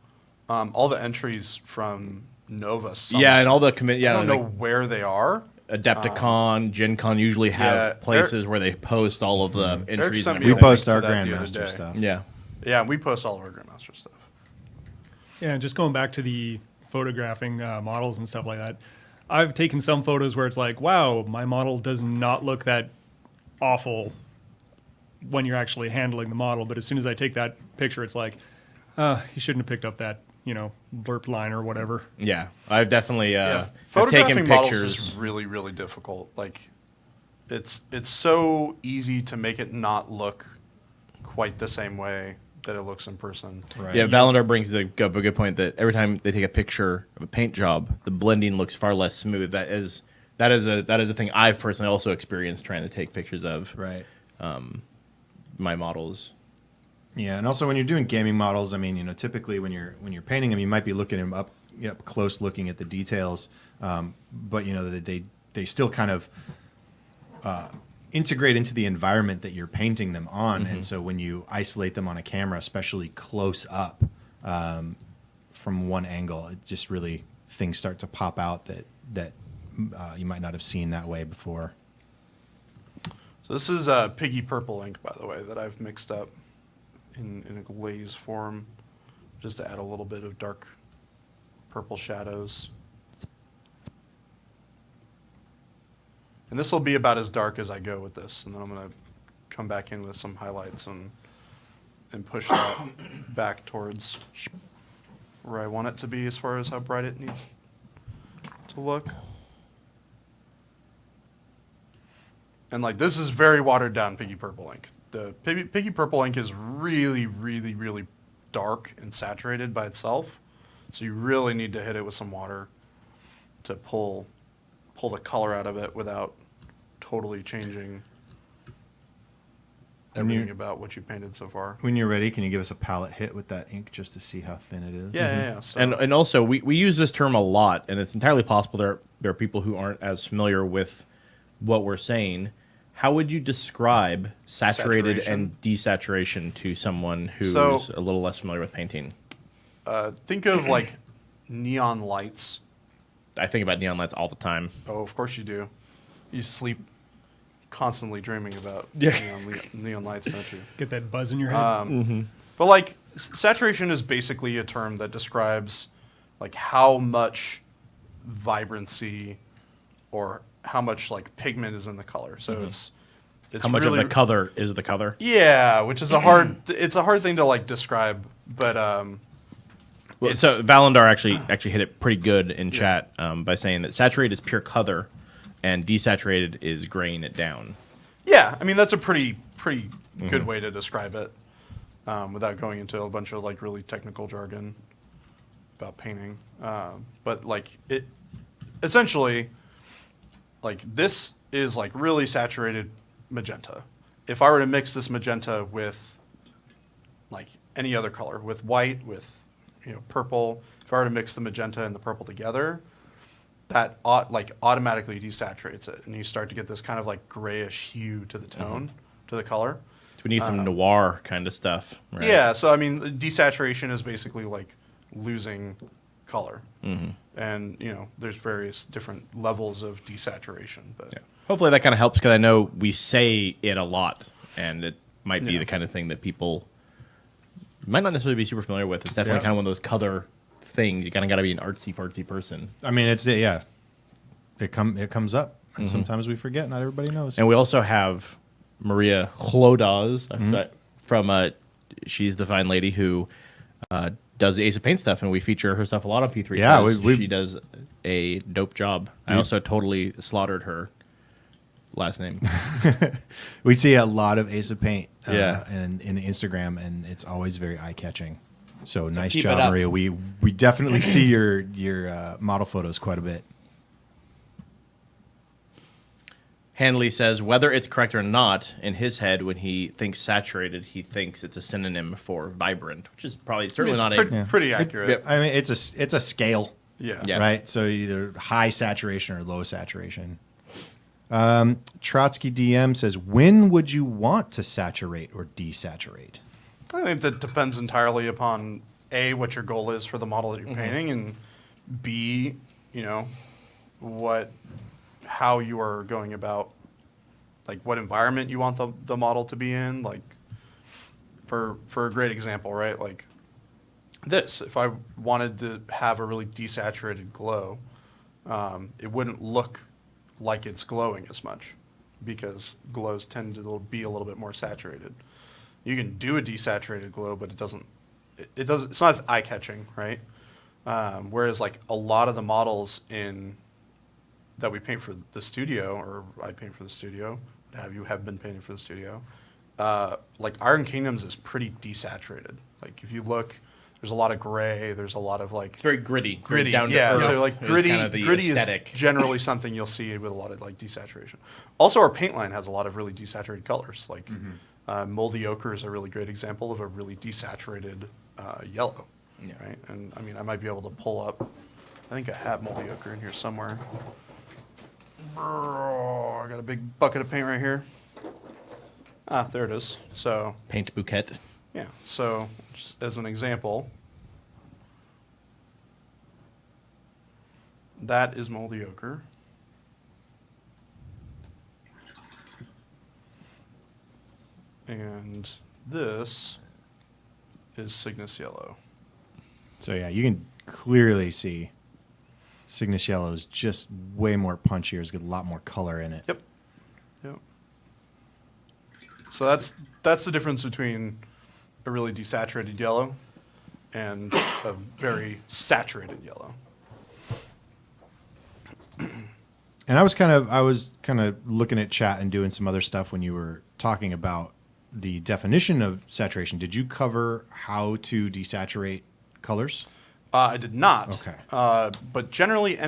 all the entries from Nova. Yeah, and all the commit. Yeah, I don't know where they are. Adepticon, Gen Con usually have places where they post all of the entries. We post our Grandmaster stuff. Yeah, we post all of our Grandmaster stuff. Yeah, and just going back to the photographing models and stuff like that, I've taken some photos where it's like, wow, my model does not look that awful when you're actually handling the model. But as soon as I take that picture, it's like, you shouldn't have picked up that, blurp line or whatever. Yeah, I've definitely photographing taken models pictures. Is really, really difficult. It's so easy to make it not look quite the same way that it looks in person. Right. Yeah, Valandar brings up a good point that every time they take a picture of a paint job, the blending looks far less smooth. That is a thing I've personally also experienced trying to take pictures of. Right. My models. Yeah, and also when you're doing gaming models, I mean, typically when you're painting them, you might be looking them up close, looking at the details, but they still kind of integrate into the environment that you're painting them on, and so when you isolate them on a camera, especially close up from one angle, it just really things start to pop out that you might not have seen that way before. So this is Piggy Purple ink, by the way, that I've mixed up in a glaze form, just to add a little bit of dark purple shadows. And this will be about as dark as I go with this, and then I'm going to come back in with some highlights and push that back towards where I want it to be as far as how bright it needs to look. And this is very watered down Piggy Purple ink. The Piggy Purple ink is really, really, really dark and saturated by itself. So you really need to hit it with some water to pull the color out of it without totally changing everything about what you painted so far. When you're ready, can you give us a palette hit with that ink just to see how thin it is? Yeah. So. And also, we use this term a lot, and it's entirely possible there are people who aren't as familiar with what we're saying. How would you describe saturated and desaturation to someone who's a little less familiar with painting? Think of neon lights. I think about neon lights all the time. Oh, of course you do. You sleep constantly dreaming about neon lights, don't you? Get that buzz in your head. But like saturation is basically a term that describes like how much vibrancy or how much like pigment is in the color. So it's How much really, of the color is the color? Yeah, which is a hard thing to like describe, but Well, so Valandar actually hit it pretty good in chat by saying that saturated is pure color, and desaturated is graying it down. yeah, I mean that's a pretty good way to describe it, without going into a bunch of like really technical jargon about painting. But like it, essentially, like this is like really saturated magenta. If I were to mix this magenta with like any other color, with white, with purple, if I were to mix the magenta and the purple together, that automatically desaturates it, and you start to get this kind of like grayish hue to the tone, to the color. So we need some noir kind of stuff. Right? Yeah, so I mean, desaturation is basically like losing color, and there's various different levels of desaturation. But Yeah. Hopefully that kind of helps, because I know we say it a lot, and it might be the kind of thing that people might not necessarily be super familiar with. It's definitely kind of one of those color things. You kind of got to be an artsy fartsy person. I mean, it comes up, and sometimes we forget. Not everybody knows. And we also have Maria Chlodaz from she's the fine lady who does the Ace of Paint stuff, and we feature her stuff a lot on P3. Yeah, she does a dope job. I also totally slaughtered her last name. We see a lot of Ace of Paint Yeah. in the Instagram, and it's always very eye-catching. So nice keep it job, up. Maria. We definitely see your model photos quite a bit. Hanley says, whether it's correct or not, in his head, when he thinks saturated, he thinks it's a synonym for vibrant, which is probably certainly not pretty accurate. I mean, it's a scale, Yeah. right? So either high saturation or low saturation. Trotsky DM says, when would you want to saturate or desaturate? I think that depends entirely upon A, what your goal is for the model that you're painting, and B, how you are going about, like what environment you want the model to be in. Like for a great example, right? Like this, if I wanted to have a really desaturated glow, it wouldn't look like it's glowing as much, because glows tend to be a little bit more saturated. You can do a desaturated glow, but it's not as eye-catching, right? Whereas like a lot of the models that we paint for the studio, or I paint for the studio, have been painting for the studio, like Iron Kingdoms is pretty desaturated. Like if you look, there's a lot of gray, there's a lot of like... It's very gritty. Gritty, down to yeah. earth. So like gritty, kind of the gritty aesthetic. is generally something you'll see with a lot of like desaturation. Also, our paint line has a lot of really desaturated colors. Like Moldy Ochre is a really great example of a really desaturated yellow. Yeah. Right? And I mean, I might be able to pull up... I think I have Moldy Ochre in here somewhere. I got a big bucket of paint right here. Ah, there it is. So, Paint bouquet. yeah. So, just as an example, that is Moldy Ochre. And this is Cygnus Yellow. So yeah, you can clearly see Cygnus Yellow is just way more punchier. It's got a lot more color in it. Yep. Yep. So that's the difference between a really desaturated yellow and a very saturated yellow. And I was kind of looking at chat and doing some other stuff when you were talking about the definition of saturation. Did you cover how to desaturate colors? I did not. Okay. But generally,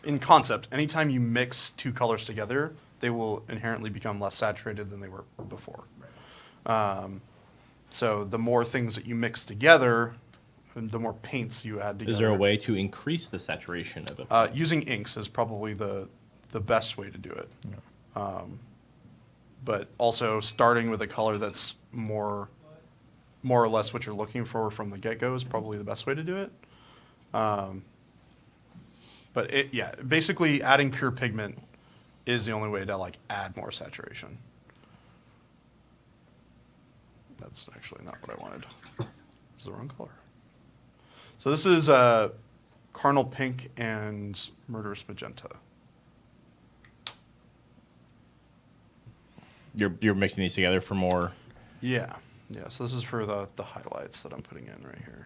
in concept, anytime you mix two colors together, they will inherently become less saturated than they were before. So the more things that you mix together, the more paints you add together. Is there a way to increase the saturation of it? Using inks is probably the best way to do it. Yeah. But also starting with a color that's more or less what you're looking for from the get-go is probably the best way to do it. But basically adding pure pigment is the only way to like add more saturation. that's actually not what I wanted. It's the wrong color. So this is Carnal Pink and Murderous Magenta. You're mixing these together for more. Yeah. Yeah, so this is for the highlights that I'm putting in right here.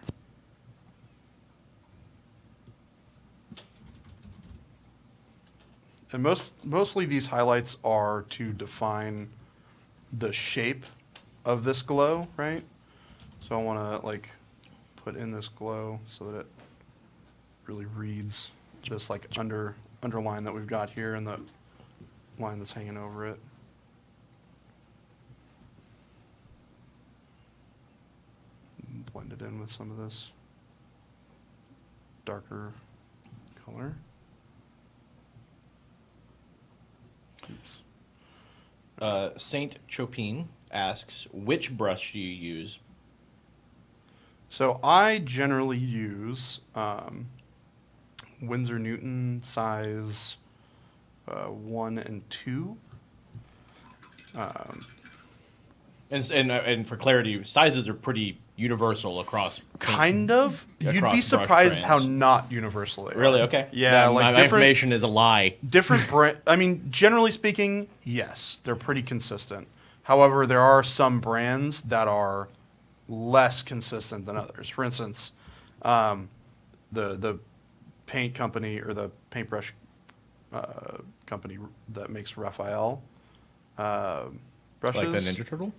And mostly these highlights are to define the shape of this glow, right? So I want to like put in this glow so that it really reads this like underline that we've got here and the line that's hanging over it. Blend it in with some of this darker color. Saint Chopin asks, which brush do you use? So I generally use Winsor Newton size 1 and 2. And for clarity, sizes are pretty universal across. Kind of. You'd Across be brush surprised how brands. not universal they are. Really? Okay. Yeah, Then like my different information is a lie. different brand. I mean, generally speaking, yes, they're pretty consistent. However, there are some brands that are less consistent than others. For instance, the paint company or the paintbrush company that makes Raphael brushes. Like the Ninja Turtle?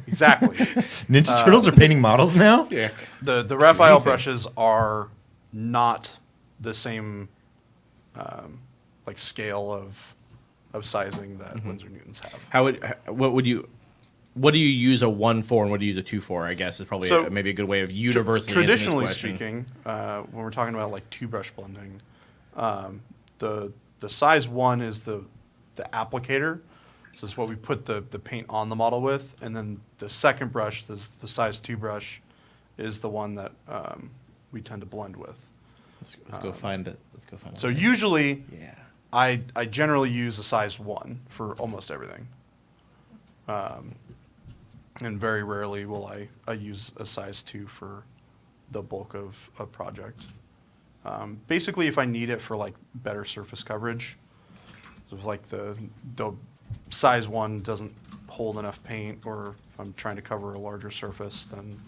Exactly. Ninja Turtles are painting models now? Yeah. The Raphael brushes are not the same like scale of sizing that Winsor Newtons have. What do you use a 1 for and what do you use a 2 for? I guess is probably So, maybe a good way of universally answering this Traditionally question. speaking, when we're talking about like two brush blending, the size 1 is the applicator. So it's what we put the paint on the model with, and then the second brush, the size 2 brush, is the one that we tend to blend with. Let's go find it. Let's go find it. So usually, Yeah. I generally use a size 1 for almost everything. And very rarely will I use a size 2 for the bulk of a project. Basically, if I need it for like better surface coverage, so if like the size 1 doesn't hold enough paint, or if I'm trying to cover a larger surface, then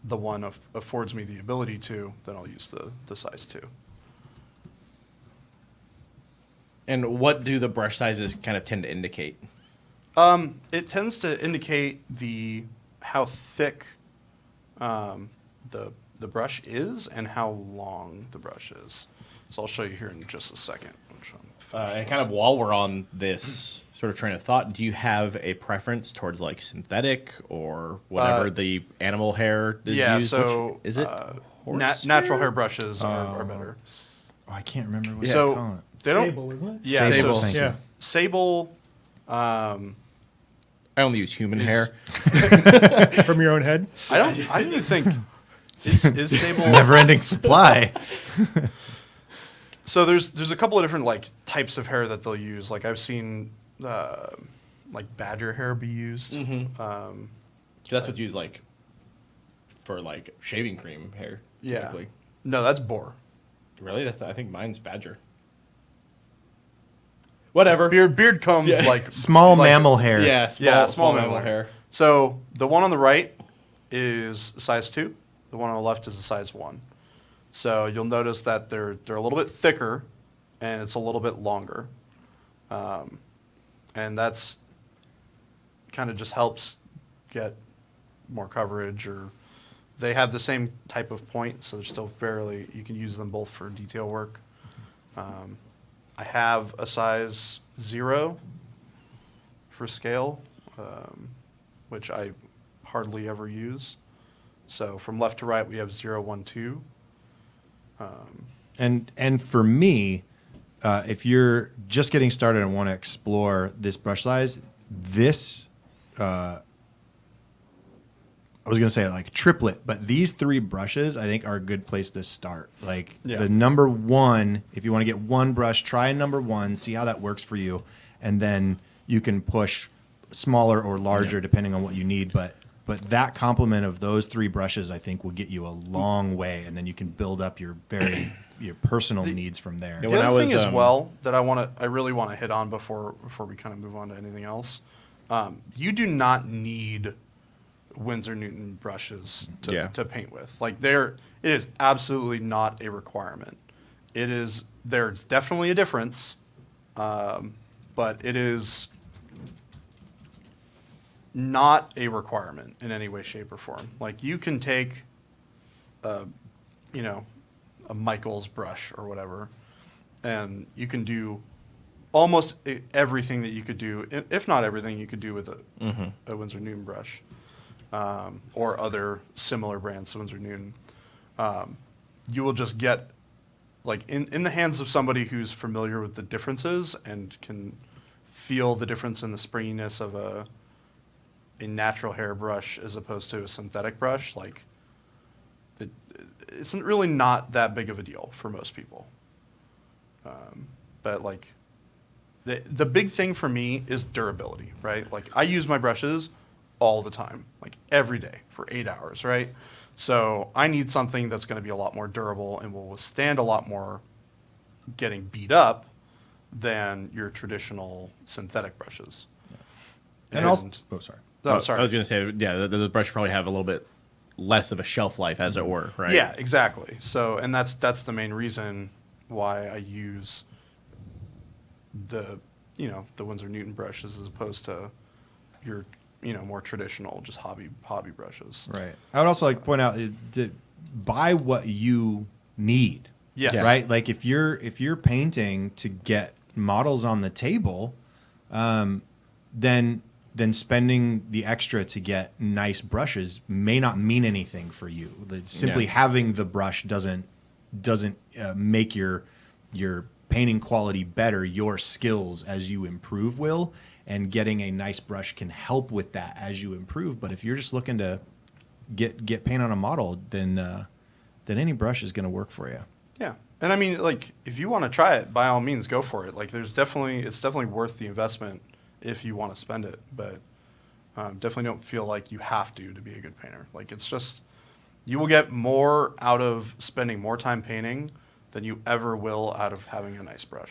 the one affords me the ability to, then I'll use the size 2. And what do the brush sizes kind of tend to indicate? It tends to indicate how thick the brush is and how long the brush is. So I'll show you here in just a second. And kind of while we're on this sort of train of thought, do you have a preference towards like synthetic or whatever the animal hair is Yeah, used? so Which, is it natural hair brushes are better. Oh, I can't remember what So you call it. they don't. Sable, isn't it? Yeah, Sable, so thank you. Yeah. sable. I only use human hair. From your own head? I don't even think is sable. Never-ending supply. So there's a couple of different like types of hair that they'll use. Like I've seen like badger hair be used. That's what's used like for like shaving cream hair. Yeah. typically. No, that's boar. Really? I think mine's badger. Whatever. Beard combs like Small like- mammal hair. Yeah, small mammal hair. So the one on the right is size 2. The one on the left is a size 1. So you'll notice that they're a little bit thicker, and it's a little bit longer, and that's kind of just helps get more coverage. Or they have the same type of point, so they're still fairly. You can use them both for detail work. I have a size 0 for scale, which I hardly ever use. So from left to right, we have 0, 1, 2. And for me, if you're just getting started and want to explore this brush size, this I was going to say like triplet, but these 3 brushes I think are a good place to start. Like the number 1, if you want to get one brush, try number 1, see how that works for you, and then you can push smaller or larger depending on what you need, but that complement of those 3 brushes, I think, will get you a long way, and then you can build up your personal needs from there. Yeah, The when other I thing was, as well that I really want to hit on before we kind of move on to anything else, you do not need Winsor Newton brushes to paint with. Like it is absolutely not a requirement. There's definitely a difference, but it is not a requirement in any way, shape, or form. Like you can take, a Michaels brush or whatever, and you can do almost everything that you could do, if not everything you could do with a Winsor Newton brush, or other similar brands to Winsor Newton. You will just get, like, in the hands of somebody who's familiar with the differences and can feel the difference in the springiness of a natural hair brush as opposed to a synthetic brush, like, it's really not that big of a deal for most people. But like, the big thing for me is durability, right? Like I use my brushes all the time, like every day for 8 hours, right? So I need something that's going to be a lot more durable and will withstand a lot more getting beat up than your traditional synthetic brushes. And also, sorry. Oh, sorry. I was going to say, yeah, the brush probably have a little bit less of a shelf life, as it were, right? Yeah, exactly. So, and that's the main reason why I use the Winsor Newton brushes as opposed to your more traditional just hobby brushes. Right. I would also like to point out to buy what you need. Yes. Yeah. Right. Like if you're painting to get models on the table, then spending the extra to get nice brushes may not mean anything for you. Simply having the brush doesn't make your painting quality better. Your skills as you improve will, and getting a nice brush can help with that as you improve. But if you're just looking to get paint on a model, then any brush is going to work for you. Yeah. And I mean, like, if you want to try it, by all means, go for it. Like, it's definitely worth the investment if you want to spend it. But definitely don't feel like you have to be a good painter. Like, it's just, you will get more out of spending more time painting than you ever will out of having a nice brush.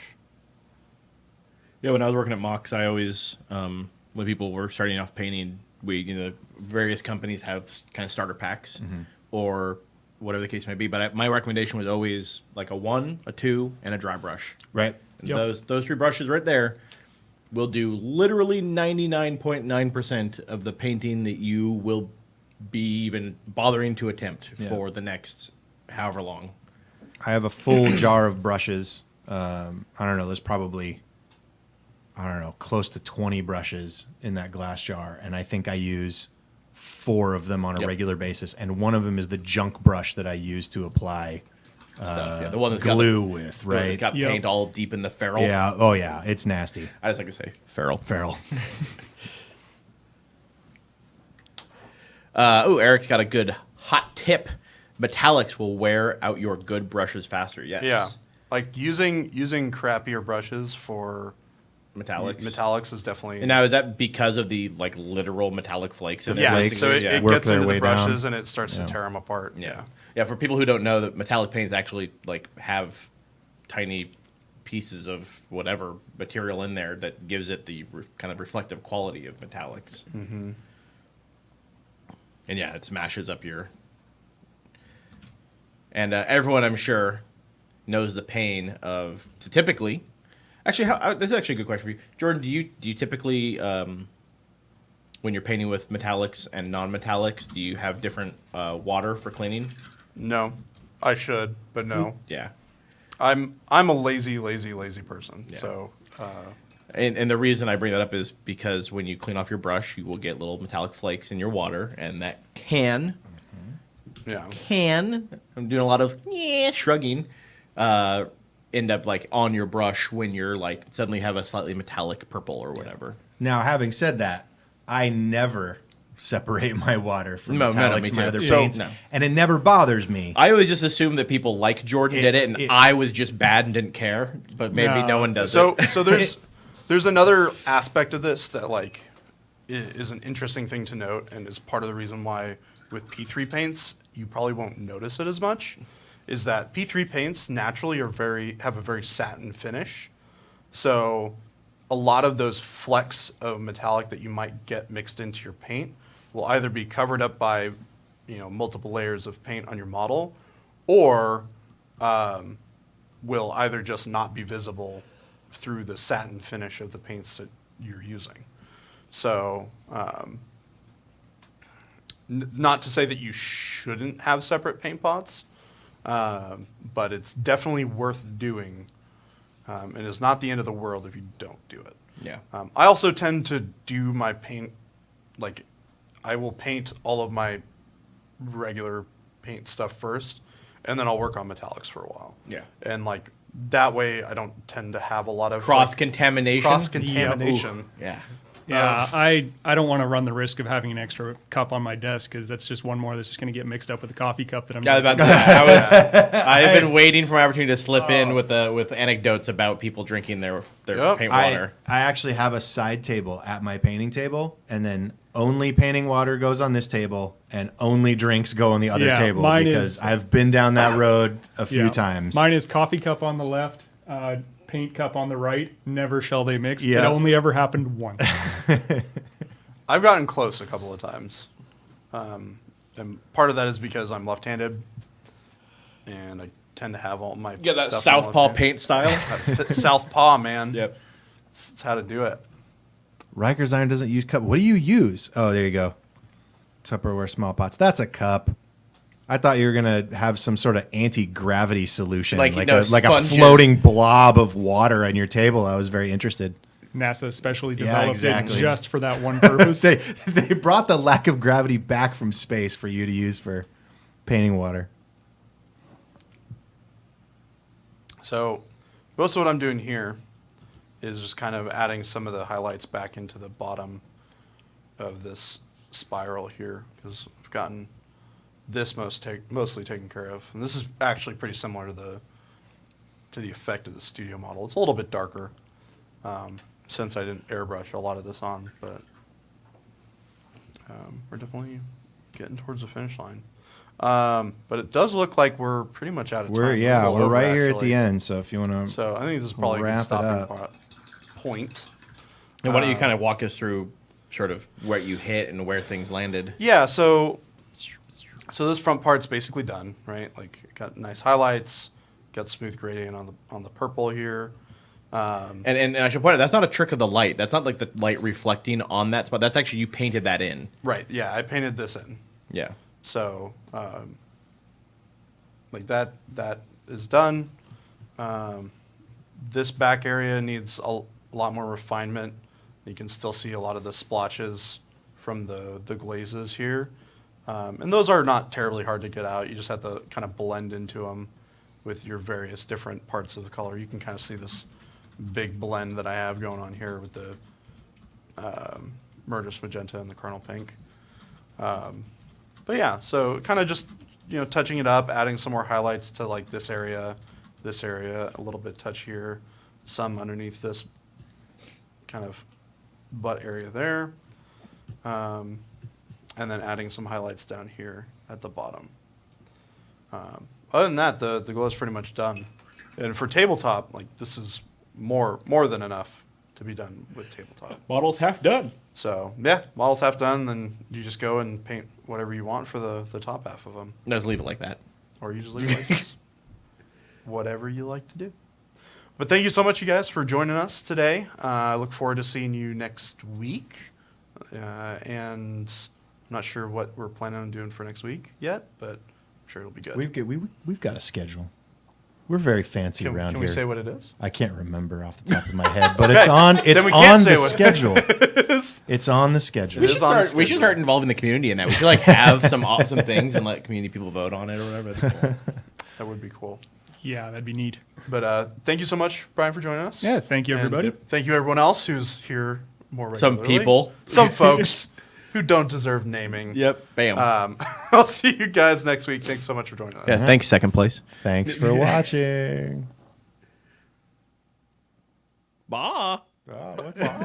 Yeah, when I was working at Mox, I always, when people were starting off painting, various companies have kind of starter packs or whatever the case may be. But my recommendation was always like a 1, a 2, and a dry brush. Right. And those 3 brushes right there will do literally 99.9% of the painting that you will be even bothering to attempt for the next however long. I have a full jar of brushes. I don't know. There's probably, close to 20 brushes in that glass jar. And I think I use 4 of them on a regular basis. And one of them is the junk brush that I use to apply Stuff. The one that's glue got with, right? right? It's got paint all deep in the ferrule. Yeah. Oh, yeah. It's nasty. I just like to say ferrule. Feral. Eric's got a good hot tip. Metallics will wear out your good brushes faster. Yes. Yeah. Like, using crappier brushes for Metallics is definitely... And now is that because of the like literal metallic flakes? The yeah, flakes, so it work gets their into way the brushes down. and it starts to tear them apart. Yeah. Yeah, for people who don't know, that metallic paints actually like have tiny pieces of whatever material in there that gives it the kind of reflective quality of metallics. Mm-hmm. And yeah, it smashes up your... And everyone, I'm sure, knows the pain of... So typically... Actually, this is actually a good question for you. Jordan, do you typically... when you're painting with metallics and non-metallics, do you have different water for cleaning? No. I should, but no. Yeah. I'm a lazy person. Yeah. So... And the reason I bring that up is because when you clean off your brush, you will get little metallic flakes in your water, and that can, I'm doing a lot of shrugging, end up like on your brush when you're like suddenly have a slightly metallic purple or whatever. Now, having said that, I never separate my water from No, metallics me and my too. other So- paints, no. and it never bothers me. I always just assumed that people like Jordan did it, and I was just bad and didn't care, but maybe no one does So it. there's another aspect of this that, like, is an interesting thing to note, and is part of the reason why with P3 paints you probably won't notice it as much, is that P3 paints naturally have a very satin finish. So a lot of those flecks of metallic that you might get mixed into your paint will either be covered up by, multiple layers of paint on your model, or will either just not be visible through the satin finish of the paints that you're using. So, not to say that you shouldn't have separate paint pots, but it's definitely worth doing. And it's not the end of the world if you don't do it. Yeah. I also tend to do my paint, like, I will paint all of my regular paint stuff first, and then I'll work on metallics for a while. Yeah. And, like, that way I don't tend to have a lot of Cross-contamination. Cross-contamination. Yeah. Yeah, I don't want to run the risk of having an extra cup on my desk because that's just one more that's just going to get mixed up with the coffee cup that I'm. Yeah, about that. I've been waiting for my opportunity to slip in with anecdotes about people drinking their paint water. I actually have a side table at my painting table, and then only painting water goes on this table, and only drinks go on the other table because I've been down that road a few times. Mine is coffee cup on the left, paint cup on the right. Never shall they mix. Yeah. It only ever happened once. I've gotten close a couple of times. And part of that is because I'm left-handed, and I tend to have all my Yeah, that stuff southpaw paint style. Southpaw, man. Yep. That's how to do it. Riker's Iron doesn't use cup. What do you use? Oh, there you go. Tupperware small pots. That's a cup. I thought you were gonna have some sort of anti-gravity solution, like a floating blob of water on your table. I was very interested. NASA specially developed exactly. it just for that one purpose. They brought the lack of gravity back from space for you to use for painting water. So most of what I'm doing here is just kind of adding some of the highlights back into the bottom of this spiral here, because I've gotten this mostly taken care of. And this is actually pretty similar to the effect of the studio model. It's a little bit darker since I didn't airbrush a lot of this on, but we're definitely getting towards the finish line. But it does look like we're pretty much out of time. We're right here at the end. So if you want to, so I think this is probably a good stopping point. And why don't you kind of walk us through sort of where you hit and where things landed? Yeah, so this front part's basically done, right? Like, got nice highlights, got smooth gradient on the purple here. And I should point out, that's not a trick of the light. That's not like the light reflecting on that spot. That's actually, you painted that in. Right, yeah, I painted this in. Yeah. So, like that is done. This back area needs a lot more refinement. You can still see a lot of the splotches from the glazes here. And those are not terribly hard to get out. You just have to kind of blend into them with your various different parts of the color. You can kind of see this big blend that I have going on here with the Murderous Magenta and the Carnal Pink. But yeah, so kind of just, touching it up, adding some more highlights to like this area, a little bit touch here, some underneath this kind of butt area there. And then adding some highlights down here at the bottom. Other than that, the glow is pretty much done. And for tabletop, like, this is more than enough to be done with tabletop. Model's half done. So yeah, model's half done. Then you just go and paint whatever you want for the top half of them, No, just leave it like that. or you just leave it like this. Whatever you like to do. But thank you so much, you guys, for joining us today. I look forward to seeing you next week. And I'm not sure what we're planning on doing for next week yet, but I'm sure it'll be good. we've got a schedule. We're very fancy around can here. we say what it is? I can't remember off the top of my head, but it's on. It's Then we can't on say the what schedule. It's on the schedule. It is on the We should schedule. start involving the community in that. We should like have some awesome things and let community people vote on it or whatever. That'd be cool. That would be cool. Yeah, that'd be neat. But thank you so much, Brian, for joining us. Yeah, thank you, And everybody. thank you, everyone else who's here more Some regularly. people. Some folks who don't deserve naming. Yep. Bam. I'll see you guys next week. Thanks so much for joining us. Yeah, thanks, second place. Thanks for watching. Bye. Oh, what's up?